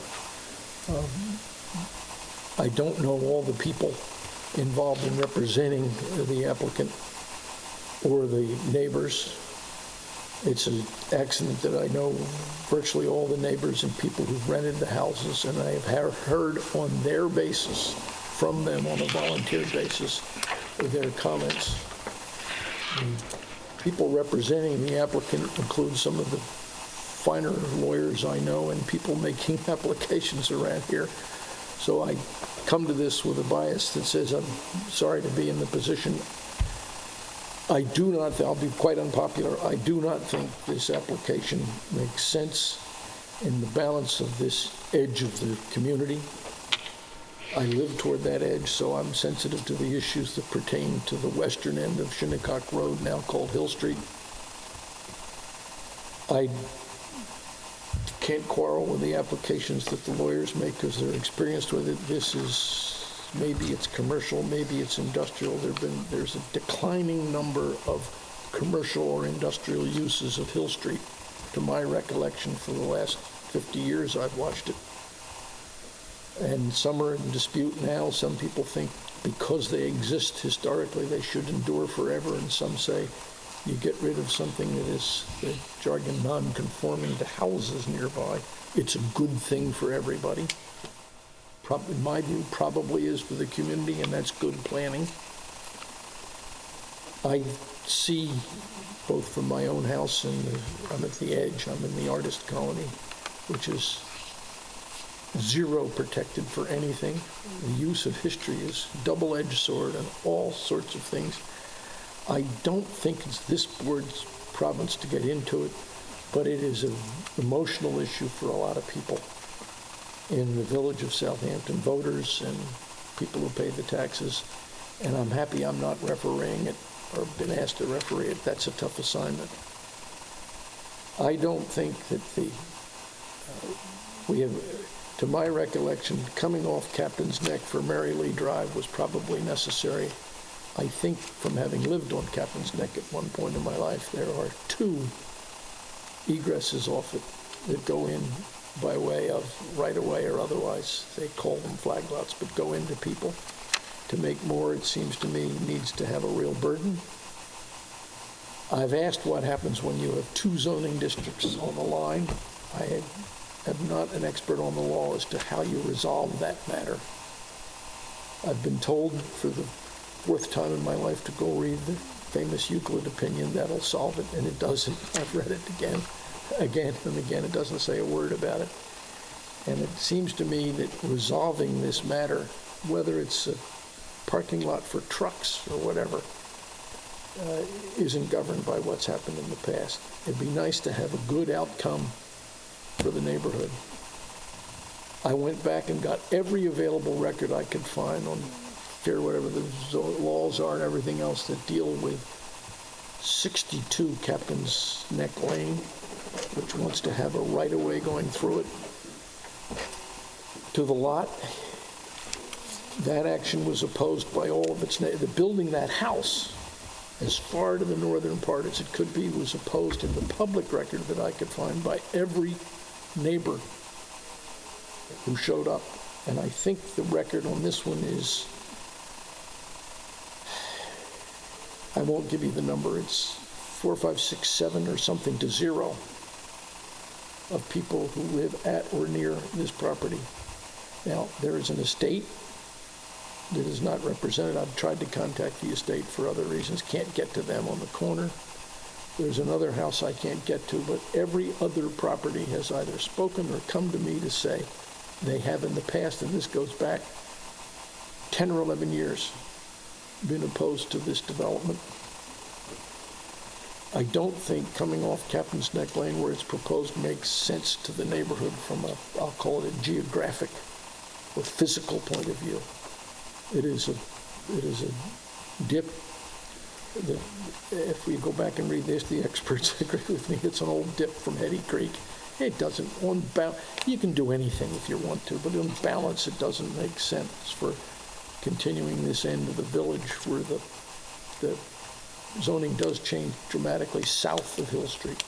I don't know all the people involved in representing the applicant or the neighbors. It's an accident that I know virtually all the neighbors and people who've rented the houses, and I have heard on their basis, from them on a volunteer basis, their comments. The people representing the applicant include some of the finer lawyers I know and people making applications around here. So I come to this with a bias that says I'm sorry to be in the position. I'll be quite unpopular, I do not think this application makes sense in the balance of this edge of the community. I live toward that edge, so I'm sensitive to the issues that pertain to the western end of Shinnecock Road, now called Hill Street. I can't quarrel with the applications that the lawyers make because they're experienced with it. Maybe it's commercial, maybe it's industrial. There's a declining number of commercial or industrial uses of Hill Street, to my recollection, for the last 50 years I've watched it. And some are in dispute now. Some people think because they exist historically, they should endure forever. And some say you get rid of something that is, the jargon, non-conforming to houses nearby. It's a good thing for everybody. In my view, probably is for the community, and that's good planning. I see, both from my own house and I'm at the edge, I'm in the artist colony, which is zero protected for anything. The use of history is double-edged sword and all sorts of things. I don't think it's this board's province to get into it, but it is an emotional issue for a lot of people in the village of Southampton, voters and people who pay the taxes. And I'm happy I'm not refereeing it or been asked to referee it. That's a tough assignment. I don't think that we have, to my recollection, coming off Captain's Neck for Mary Lee Drive was probably necessary. I think from having lived on Captain's Neck at one point in my life, there are two egresses off it that go in by way of right-of-way or otherwise. They call them flag lots, but go into people. To make more, it seems to me, needs to have a real burden. I've asked what happens when you have two zoning districts on the line. I am not an expert on the law as to how you resolve that matter. I've been told for the fourth time in my life to go read the famous Euclid opinion. That'll solve it, and it doesn't. I've read it again and again. It doesn't say a word about it. And it seems to me that resolving this matter, whether it's a parking lot for trucks or whatever, isn't governed by what's happened in the past. It'd be nice to have a good outcome for the neighborhood. I went back and got every available record I could find on whatever the laws are and everything else that deal with 62 Captain's Neck Lane, which wants to have a right-of-way going through it to the lot. That action was opposed by all of its neighbors. Building that house as far to the northern part as it could be was opposed in the public record that I could find by every neighbor who showed up. And I think the record on this one is, I won't give you the number, it's 4, 5, 6, 7 or something to 0. of people who live at or near this property. Now, there is an estate that is not represented. I've tried to contact the estate for other reasons, can't get to them on the corner. There's another house I can't get to, but every other property has either spoken or come to me to say they have in the past, and this goes back 10 or 11 years, been opposed to this development. I don't think coming off Captain's Neck Lane where it's proposed makes sense to the neighborhood from a, I'll call it a geographic or physical point of view. It is a dip. If we go back and read this, the experts agree with me, it's an old dip from Hetty Creek. It doesn't, you can do anything if you want to, but on balance, it doesn't make sense for continuing this end of the village where the zoning does change dramatically south of Hill Street.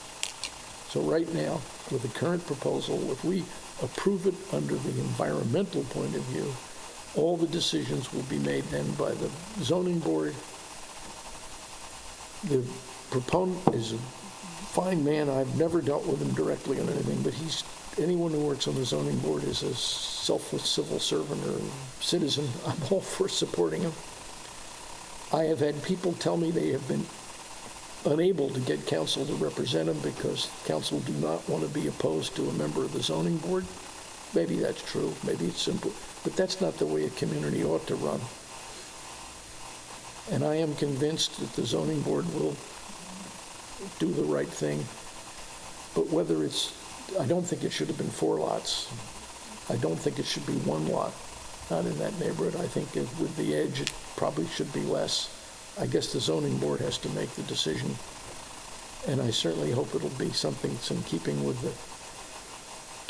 So right now, with the current proposal, if we approve it under the environmental point of view, all the decisions will be made then by the zoning board. The proponent is a fine man. I've never dealt with him directly on anything, but anyone who works on the zoning board is a selfless civil servant or citizen. I'm all for supporting him. I have had people tell me they have been unable to get counsel to represent them because counsel do not want to be opposed to a member of the zoning board. Maybe that's true, maybe it's simple, but that's not the way a community ought to run. And I am convinced that the zoning board will do the right thing, but whether I don't think it should have been 4 lots. I don't think it should be 1 lot, not in that neighborhood. I think with the edge, it probably should be less. I guess the zoning board has to make the decision, and I certainly hope it'll be something that's in keeping with the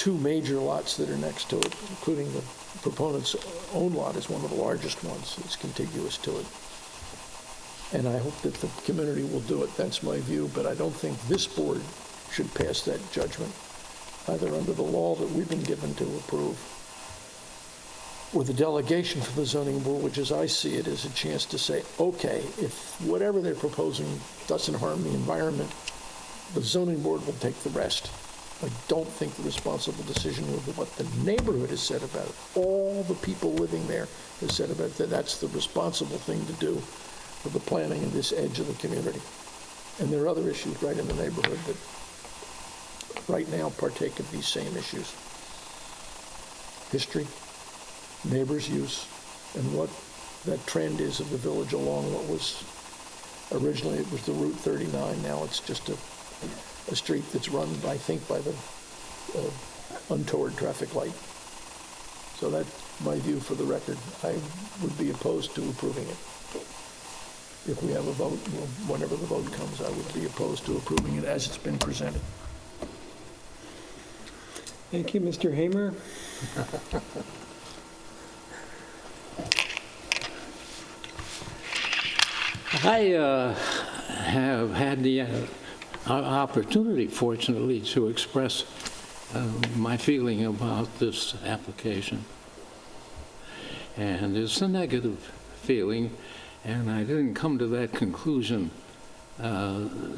2 major lots that are next to it, including the proponent's own lot is one of the largest ones. It's contiguous to it. And I hope that the community will do it. That's my view, but I don't think this board should pass that judgment, either under the law that we've been given to approve, or the delegation for the zoning board, which as I see it is a chance to say, okay, if whatever they're proposing doesn't harm the environment, the zoning board will take the rest. I don't think the responsible decision with what the neighborhood has said about it, all the people living there have said about it, that's the responsible thing to do for the planning of this edge of the community. And there are other issues right in the neighborhood that right now partake of these same issues. History, neighbors' use, and what that trend is of the village along what was, originally it was the Route 39, now it's just a street that's run, I think, by the untoward traffic light. So that's my view for the record. I would be opposed to approving it. If we have a vote, whenever the vote comes, I would be opposed to approving it as it's been presented. Thank you, Mr. Hamer. I have had the opportunity, fortunately, to express my feeling about this application. And it's a negative feeling, and I didn't come to that conclusion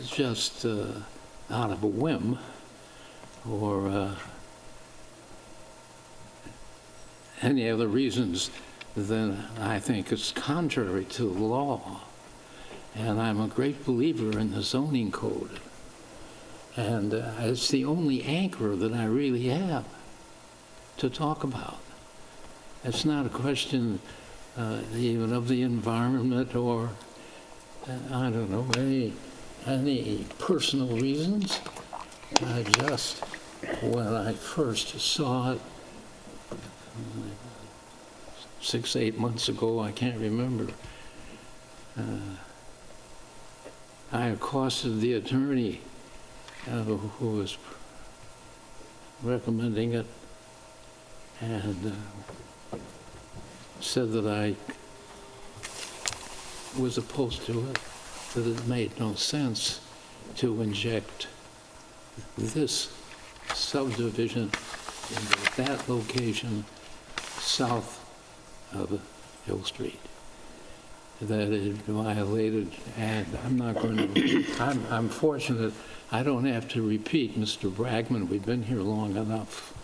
just out of a whim or any other reasons than I think it's contrary to the law. And I'm a great believer in the zoning code. And it's the only anchor that I really have to talk about. It's not a question even of the environment or, I don't know, any personal reasons. I just, when I first saw it 6, 8 months ago, I can't remember, I accosted the attorney who was recommending it and said that I was opposed to it, that it made no sense to inject this subdivision into that location south of Hill Street. that it violated, and I'm not going to, I'm fortunate I don't have to repeat Mr. Bragman, we've been here long enough.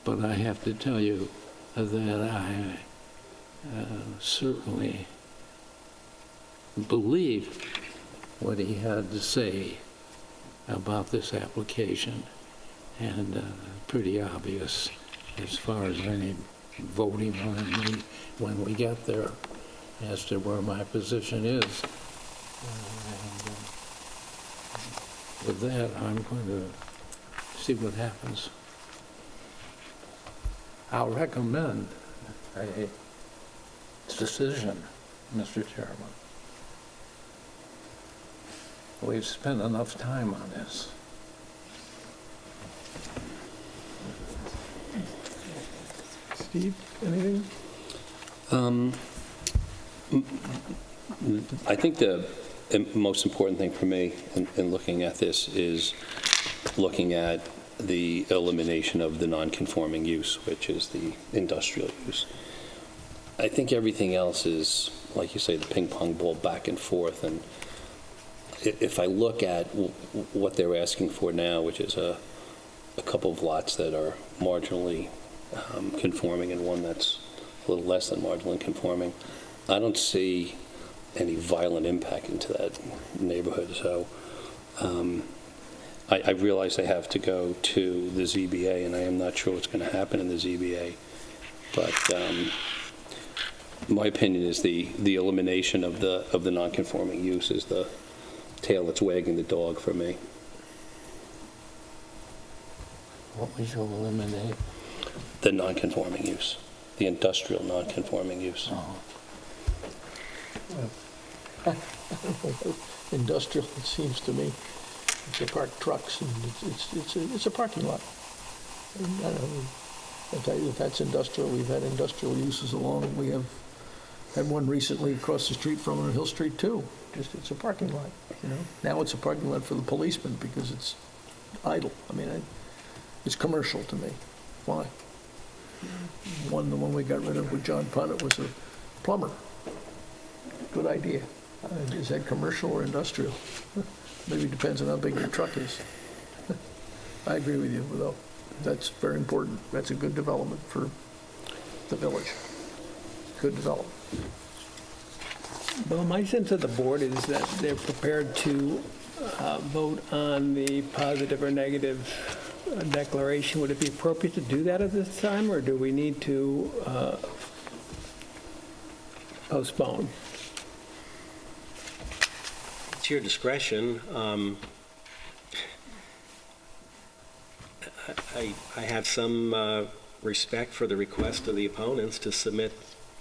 But I have to tell you that I certainly believe what he had to say about this application, and pretty obvious as far as any voting on me when we get there as to where my position is. With that, I'm going to see what happens. I'll recommend a decision, Mr. Chairman. We've spent enough time on this. Steve, anything? I think the most important thing for me in looking at this is looking at the elimination of the non-conforming use, which is the industrial use. I think everything else is, like you say, the ping pong ball back and forth. And if I look at what they're asking for now, which is a couple of lots that are marginally conforming and one that's a little less than marginally conforming, I don't see any violent impact into that neighborhood. So I realize I have to go to the ZBA, and I am not sure what's going to happen in the ZBA. But my opinion is the elimination of the non-conforming use is the tail that's wagging the dog for me. What would you eliminate? The non-conforming use, the industrial non-conforming use. Industrial, it seems to me, they park trucks, and it's a parking lot. And I don't know, if that's industrial, we've had industrial uses along, we have had one recently across the street from on Hill Street too. Just, it's a parking lot, you know. Now it's a parking lot for the policemen because it's idle. I mean, it's commercial to me. Why? The one we got rid of with John Punnett was a plumber. Good idea. Is that commercial or industrial? Maybe it depends on how big your truck is. I agree with you, though. That's very important. That's a good development for the village. Good development. Well, my sense of the board is that they're prepared to vote on the positive or negative declaration. Would it be appropriate to do that at this time, or do we need to postpone? It's your discretion. I have some respect for the request of the opponents to submit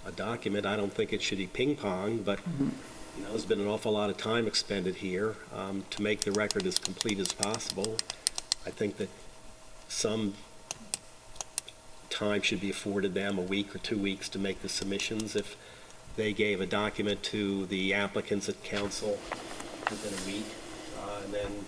a document. I don't think it should be ping-pong, but you know, there's been an awful lot of time expended here to make the record as complete as possible. I think that some time should be afforded them, a week or 2 weeks, to make the submissions. If they gave a document to the applicants at council within a week, and then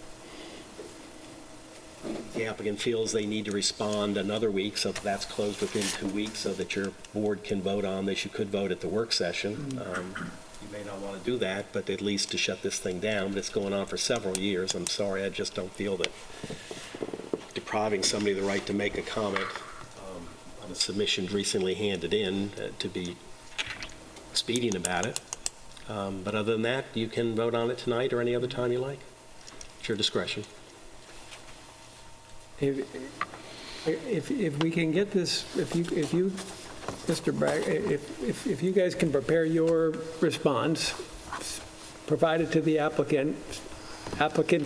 the applicant feels they need to respond another week, so that's closed within 2 weeks so that your board can vote on this. You could vote at the work session. You may not want to do that, but at least to shut this thing down. But it's going on for several years. I'm sorry, I just don't feel that depriving somebody the right to make a comment on a submission recently handed in to be expedient about it. But other than that, you can vote on it tonight or any other time you like. It's your discretion. If we can get this, if you, Mr. Bragg, if you guys can prepare your response, provide it to the applicant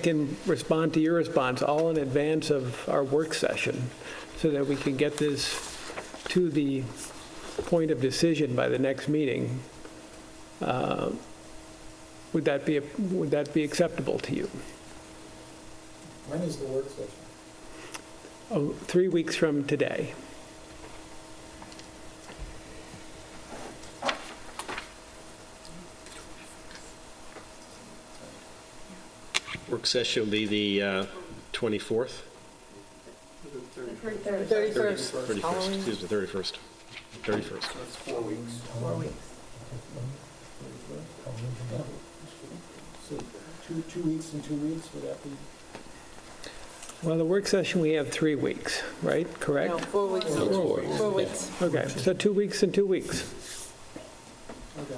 can respond to your response all in advance of our work session, so that we can get this to the point of decision by the next meeting. Would that be acceptable to you? When is the work session? Oh, 3 weeks from today. Work session will be the 24th? 31st. 31st, excuse me, 31st. 31st. That's 4 weeks. So 2 weeks and 2 weeks, would that be? Well, the work session, we have 3 weeks, right? Correct? No, 4 weeks. No, it's 4 weeks. 4 weeks. Okay, so 2 weeks and 2 weeks. Okay.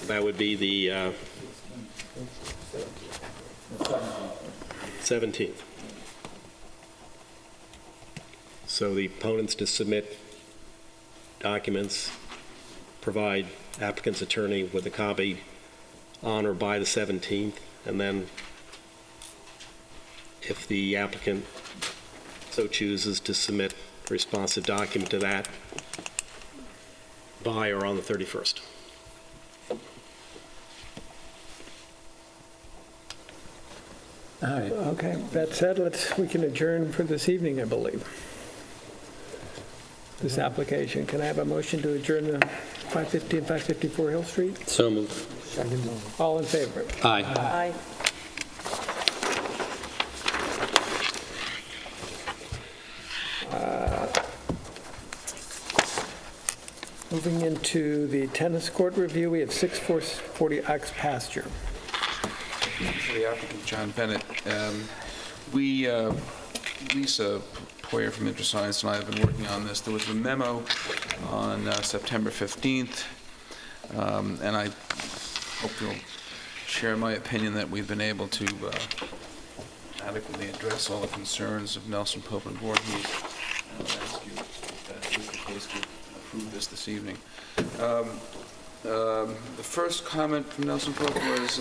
That would be the 17th. So the opponents to submit documents, provide applicant's attorney with a copy on or by the 17th, and then if the applicant so chooses to submit a responsive document to that by or on the 31st. All right. Okay, that said, we can adjourn for this evening, I believe. This application, can I have a motion to adjourn the 550 and 554 Hill Street? So moved. All in favor? Aye. Aye. Moving into the tennis court review, we have 6440 Ox Pasture. For the applicant, John Bennett, Lisa Poyer from InterScience and I have been working on this. There was a memo on September 15th, and I hope you'll share my opinion that we've been able to adequately address all the concerns of Nelson Pope and Voorhees. And I ask you, if that is the case, to approve this evening. The first comment from Nelson Pope was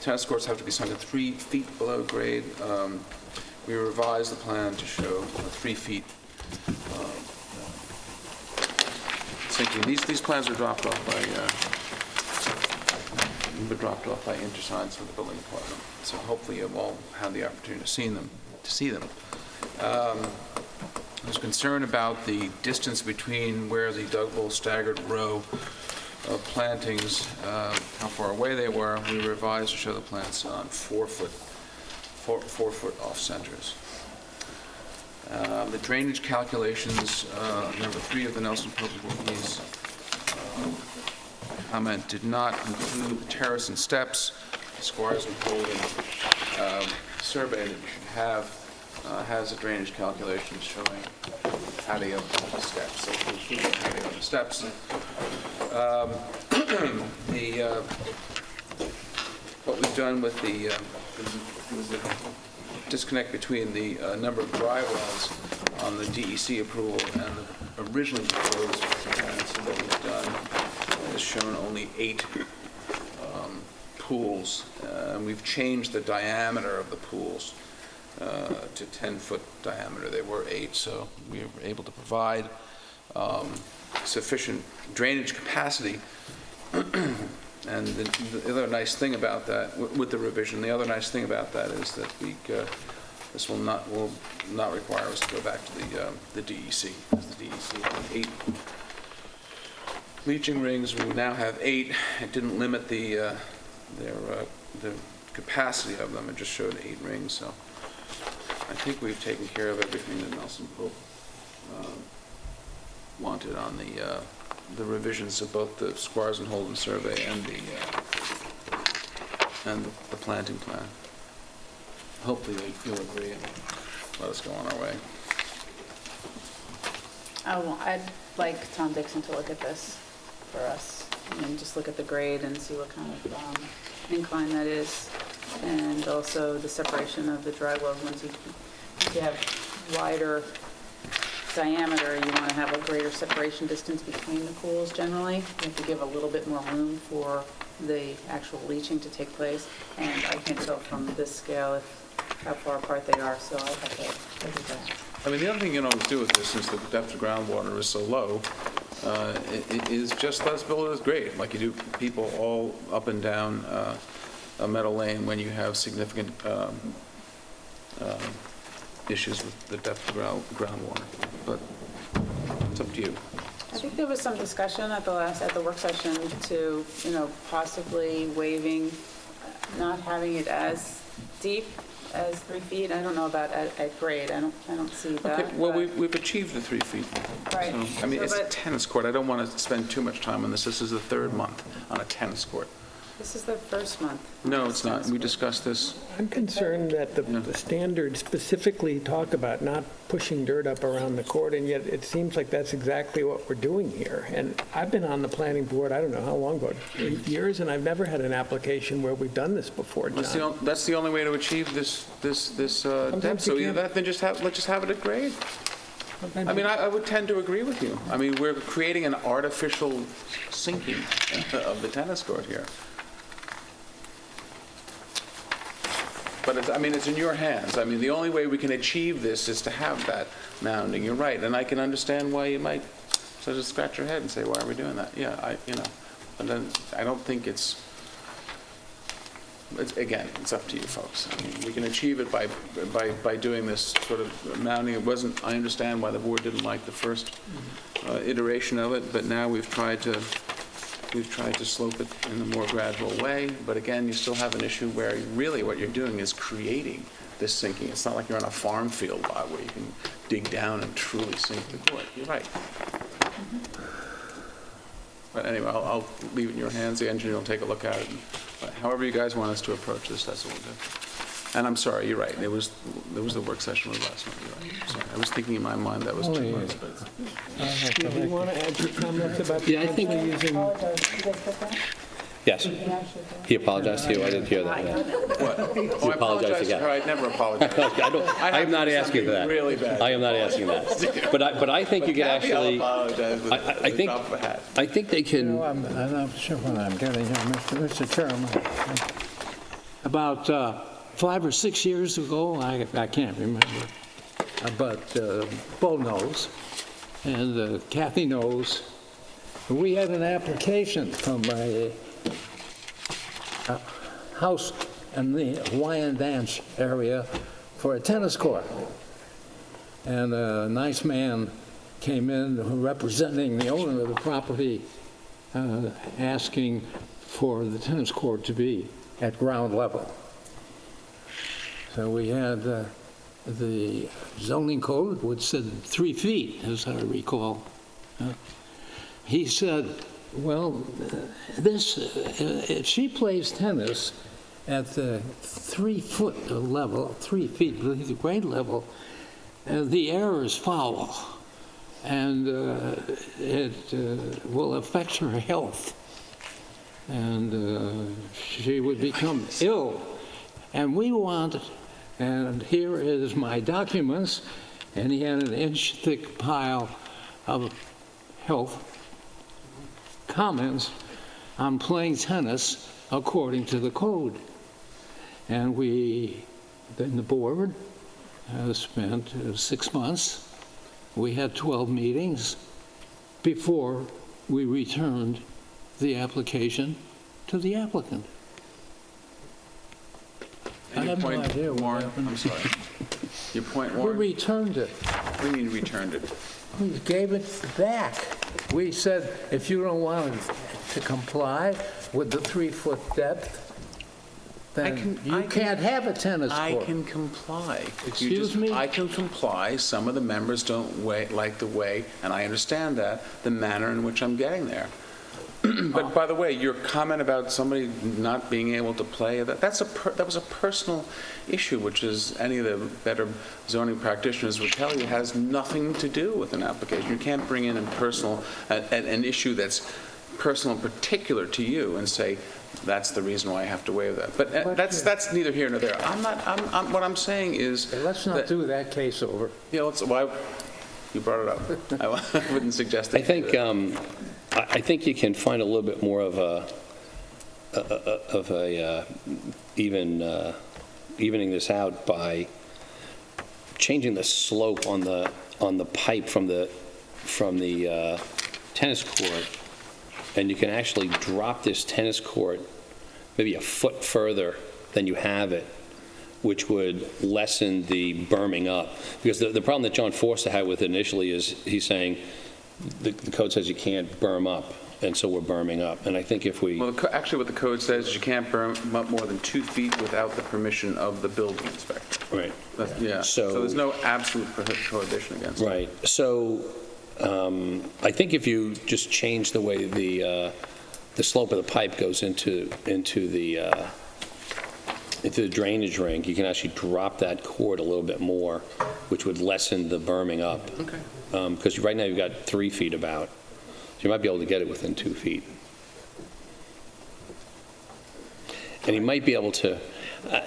tennis courts have to be sunk at 3 feet below grade. We revised the plan to show 3 feet sinking. These plans were dropped off by InterScience for the building department. So hopefully you all had the opportunity to see them. There's concern about the distance between where the Doug Bull staggered row of plantings, how far away they were. We revised to show the plants on 4 foot off centers. The drainage calculations, number 3 of the Nelson Pope Voorhees comment did not include the terrace and steps. The Squires and Holden survey that you should have has a drainage calculation showing patio on the steps. So we include the patio on the steps. What we've done with the disconnect between the number of dry wells on the DEC approval and the originally proposed plan, so what we've done is shown only 8 pools, and we've changed the diameter of the pools to 10-foot diameter. They were 8, so we were able to provide sufficient drainage capacity. And the other nice thing about that, with the revision, the other nice thing about that is that this will not require us to go back to the DEC. Because the DEC had 8 leaching rings. We now have 8. It didn't limit the capacity of them. It just showed 8 rings. So I think we've taken care of everything that Nelson Pope wanted on the revisions of both the Squires and Holden survey and the planting plan. Hopefully you'll agree and let us go on our way. I'd like Tom Dixon to look at this for us and just look at the grade and see what kind of incline that is, and also the separation of the dry wells. Once you have wider diameter, you want to have a greater separation distance between the pools generally. You have to give a little bit more room for the actual leaching to take place, and I can't tell from this scale how far apart they are, so I'll have to look at that. I mean, the other thing you can always do with this, since the depth of groundwater is so low, it is just let's build it as grade, like you do people all up and down a Meadow Lane when you have significant issues with the depth of groundwater. But it's up to you. I think there was some discussion at the work session to, possibly waiving, not having it as deep, as 3 feet. I don't know about at grade. I don't see that. Okay, well, but- we've achieved the 3 feet. Right. So, I mean, So, it's a but- tennis court. I don't want to spend too much time on this. This is the third month on a tennis court. This is the first month. No, it's not. We discussed this. I'm concerned that the standards specifically talk about not pushing dirt up around the court, and yet it seems like that's exactly what we're doing here. And I've been on the planning board, I don't know how long ago, 8 years, and I've never had an application where we've done this before, John. That's the only way to achieve this depth. So you either that, then let's just have it at grade. I mean, I would tend to agree with you. I mean, we're creating an artificial sinking of the tennis court here. But it's in your hands. I mean, the only way we can achieve this is to have that mounding. You're right, and I can understand why you might sort of scratch your head and say, why are we doing that? Yeah, but then I don't think again, it's up to you folks. I mean, we can achieve it by doing this sort of mounding. I understand why the board didn't like the first iteration of it, but now we've tried to slope it in a more gradual way. But again, you still have an issue where really what you're doing is creating this sinking. It's not like you're on a farm field lot where you can dig down and truly sink the court. You're right. But anyway, I'll leave it in your hands. The engineer will take a look at it. But however you guys want us to approach this, that's what we'll do. And I'm sorry, you're right. There was the work session was last month. You're right. Sorry, I was thinking in my mind that was 2 months. But Do you want to add your comments about Yeah, I think- potentially using? Yes. He apologized to you? I didn't hear that. Yeah. what? Oh, I apologize again. to her. I'd never apologize. I am not asking for that. Really bad. I am not asking that. But I think you could Kathy, I'll actually, apologize with I the think, top of a hat. I think they can, I'm not sure what I'm getting here, Mr. Chairman. About 5 or 6 years ago, I can't remember, but Bo knows, and Kathy knows, we had an application from a house in the Hawaiian Dance area for a tennis court. And a nice man came in representing the owner of the property, asking for the tennis court to be at ground level. So we had the zoning code, which said 3 feet, as I recall. He said, well, if she plays tennis at the 3-foot level, 3 feet beneath the grade level, the air is foul, and it will affect her health, and she would become ill. And we want, and here is my documents, and he had an inch-thick pile of health comments on playing tennis according to the code. And then the board spent 6 months. We had 12 meetings before we returned the application to the applicant. I have no idea what Warren, happened. I'm sorry. Your point, We Warren? returned it. What do you mean returned it? We gave it back. We said, if you don't want to comply with the 3-foot depth, then you can't have a tennis I court. can comply. Excuse me? I can comply. Some of the members don't like the way, and I understand that, the manner in which I'm getting there. But by the way, your comment about somebody not being able to play, that was a personal issue, which is any of the better zoning practitioners would tell you has nothing to do with an application. You can't bring in an issue that's personal and particular to you and say, that's the reason why I have to waive that. But that's neither here nor there. What I'm saying is... Let's not do that case over. Yeah, you brought it up. I wouldn't suggest it. I think you can find a little bit more of evening this out by changing the slope on the pipe from the tennis court, and you can actually drop this tennis court maybe a foot further than you have it, which would lessen the berming up. Because the problem that John Forster had with it initially is he's saying the code says you can't berm up. and so we're berming up. And I think if we, Well, actually, what the code says is you can't burn up more than 2 feet without the permission of the building inspector. right, Yeah, So- so there's no absolute prohibition against it. right. So I think if you just change the way the slope of the pipe goes into the drainage ring, you can actually drop that cord a little bit more, which would lessen the berming up. Okay. Because right now you've got 3 feet about. So you might be able to get it within 2 feet. And you might be able to,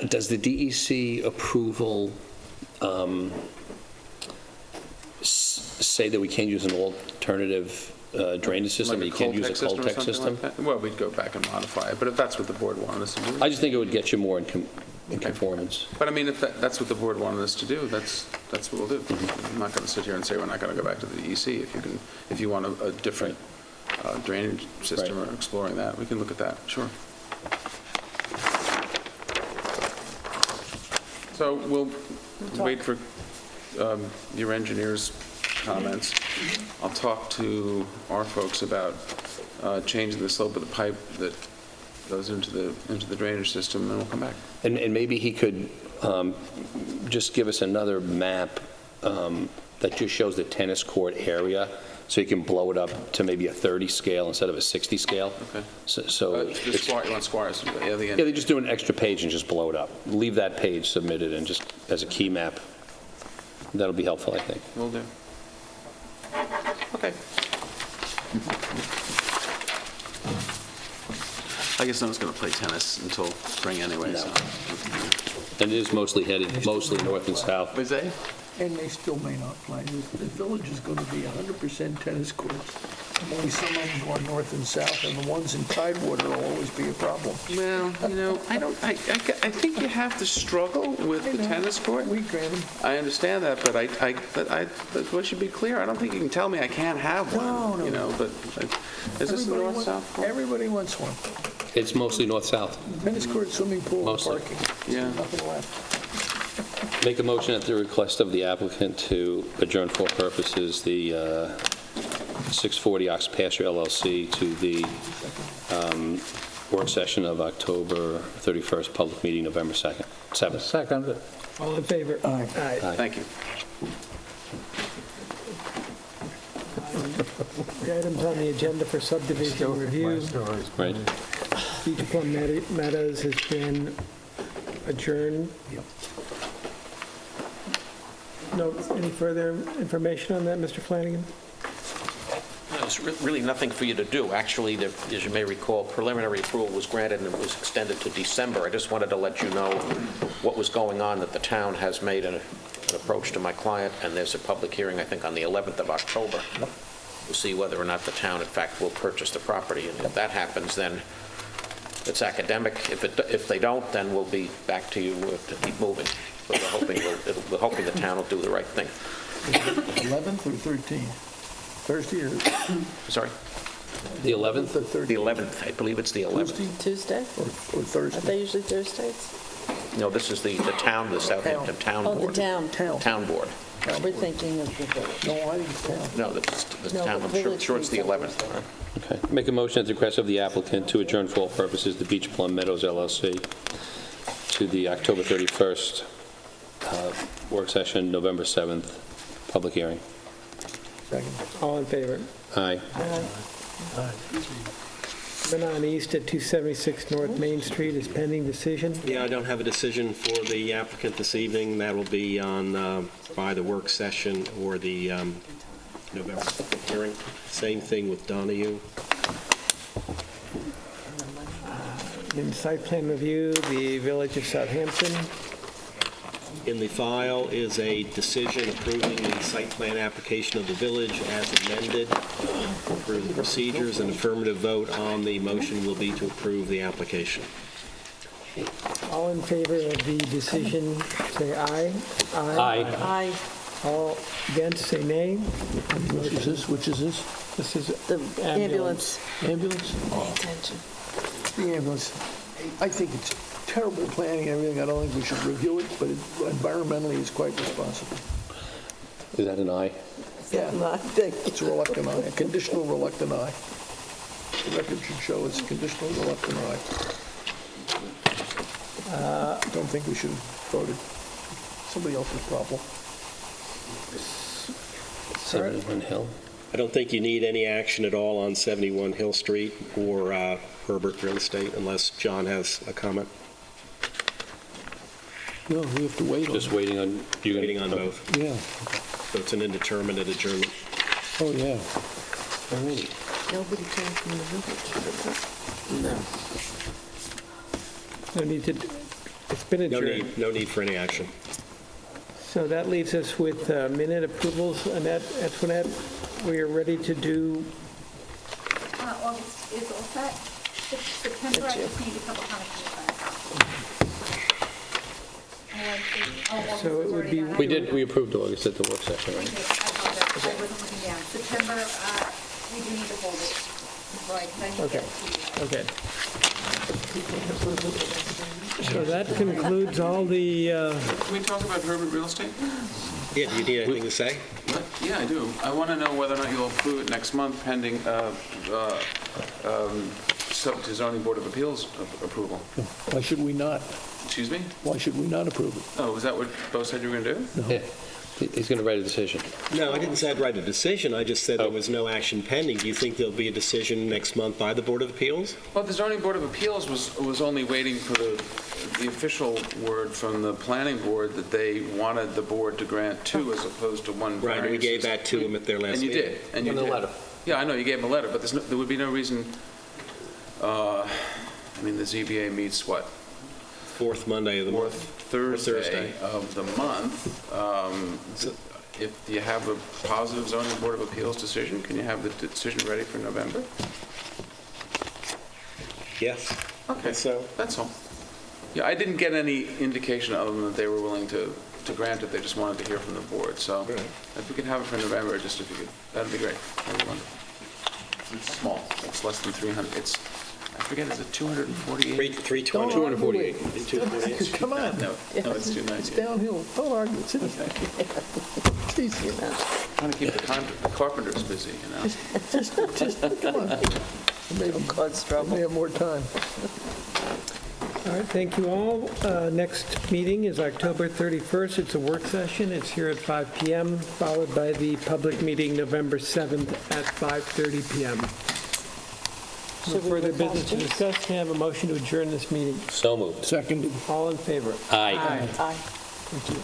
does the DEC approval say that we can't use an alternative drainage system? Like You can't use a Coltech Coltech or something system? like that? Well, we'd go back and modify it, but if that's what the board wanted us to do. I just think it would get you more in conformance. But I mean, if that's what the board wanted us to do, that's what we'll do. I'm not going to sit here and say we're not going to go back to the DEC. If you want a different drainage system or exploring that, we can look at that, sure. So we'll wait for your engineer's comments. I'll talk to our folks about changing the slope of the pipe that goes into the drainage system, and we'll come back. And maybe he could just give us another map that just shows the tennis court area, so you can blow it up to maybe a 30 scale instead of a 60 scale. Okay. So it's- You want Squires to do that? Yeah, the yeah, they just do an extra page and just blow it up. Leave that page submitted and just as a key map. That'll be helpful, I think. Will do. Okay. I guess no one's going to play tennis until spring anyway, so. And it is mostly north and south. Was that? And they still may not play. The village is going to be 100% tennis courts. Only some of them go north and south, and the ones in Tidewater will always be a problem. Well, I think you have to struggle with the tennis court. We grant them. I understand that, but we should be clear. I don't think you can tell me I can't have one, No. but is this the north-south? Everybody wants one. It's mostly north-south. Tennis court, swimming pool, and Mostly. parking. Yeah. Nothing left. Make a motion at the request of the applicant to adjourn for purposes the 640 Ox Pasture LLC to the work session of October 31st, public meeting November 7th. Second. All in favor? Aye. Thank you. The items on the agenda for subdivision review, Right? Beach Plum Meadows has been adjourned. No, any further information on that, Mr. Flanagan? There's really nothing for you to do. Actually, as you may recall, preliminary approval was granted and it was extended to December. I just wanted to let you know what was going on, that the town has made an approach to my client, and there's a public hearing, I think, on the 11th of October. We'll see whether or not the town, in fact, will purchase the property. And if that happens, then it's academic. If they don't, then we'll be back to you to keep moving. But we're hoping the town will do the right thing. 11th or 13th? Thursday or Sorry? The 11th? the 13th? The 11th. I believe it's the 11th. Tuesday? Or Are Thursday? they usually Thursdays? No, this is the town, the Southampton Town Oh, the Board. town. Town Board. We're thinking of the village. No, I think it's town. No, the No, town, the I'm village sure it's the meets on 11th. Okay. Make a motion at the request of the applicant to adjourn for all purposes the Beach Plum Meadows LLC to the October 31st work session, November 7th, public hearing. Second. All in favor? Aye. Menon East at 276 North Main Street is pending decision. Yeah, I don't have a decision for the applicant this evening. That will be on, by the work session or the November hearing. Same thing with Donahue. In site plan review, the Village of Southampton. In the file is a decision approving the site plan application of the village as amended. Approve the procedures. An affirmative vote on the motion will be to approve the application. All in favor of the decision, say aye. Aye. Aye. All against, say nay. Which is this? Which is this? This is The ambulance. Ambulance? Pay attention. The ambulance. I think it's terrible planning and everything. I don't think we should review it, but environmentally, it's quite responsible. Is that an aye? Yeah. I think. It's a reluctant aye, a conditional reluctant aye. The record should show it's conditional to the left and right. Don't think we should have voted. Somebody else's problem. 71 Hill. I don't think you need any action at all on 71 Hill Street or Herbert Real Estate unless John has a comment. No, we have to wait on it. Just waiting on, you're Waiting on both. Yeah, So it's an indeterminate adjournment. oh, yeah. Alrighty. Nobody came from the village. No need to, it's been adjourned. No need for any action. So that leaves us with minute approvals. Annette, Antoinette, we are ready to do, August is all set. September, I just need a couple comments. so it would be. We approved August at the work session, We right? did, I apologize, I wasn't looking down. September, we do need to hold it, right, because I need to Okay. get it to you. Okay. So that concludes all the, Can we talk about Herbert Real Estate? Yeah, do you need anything to say? Yeah, I do. I want to know whether or not you'll approve it next month pending subject to zoning board of appeals approval. Why should we not? Excuse me? Why should we not approve it? Oh, was that what Bo said you were going to do? Yeah. He's going to write a decision. No, I didn't say I'd write a decision. I just said there was no action pending. Do you think there'll be a decision next month by the Board of Appeals? Well, the zoning board of appeals was only waiting for the official word from the planning board that they wanted the board to grant two as opposed to one variance. Right, we gave that to them at their last And you meeting. did, and you did. Yeah, I know, you gave them a letter, but there would be no reason, I mean, the ZBA meets, what, Fourth Monday of the fourth month. Thursday of the month. If you have a positive zoning board of appeals decision, can you have the decision ready for November? Yes. Okay, So, that's all. Yeah, I didn't get any indication other than that they were willing to grant it, they just wanted to hear from the board, so if we could have it for November, just if you could, that'd be great. That'd be wonderful. It's small, it's less than 300, it's, I forget, is it 248? 320. 248. 248. Come on. No, it's 290. It's downhill. Don't argue. It's easy. Trying to keep the carpenters busy, you know? Just, come on. Maybe Cause trouble. may have more time. all right, thank you all. Next meeting is October 31st. It's a work session. It's here at 5 PM, followed by the public meeting November 7th at 5:30 PM. No Should we further recall business to this? discuss. Can I have a motion to adjourn this meeting? So moved. Seconded. All in favor? Aye. Aye. Thank you.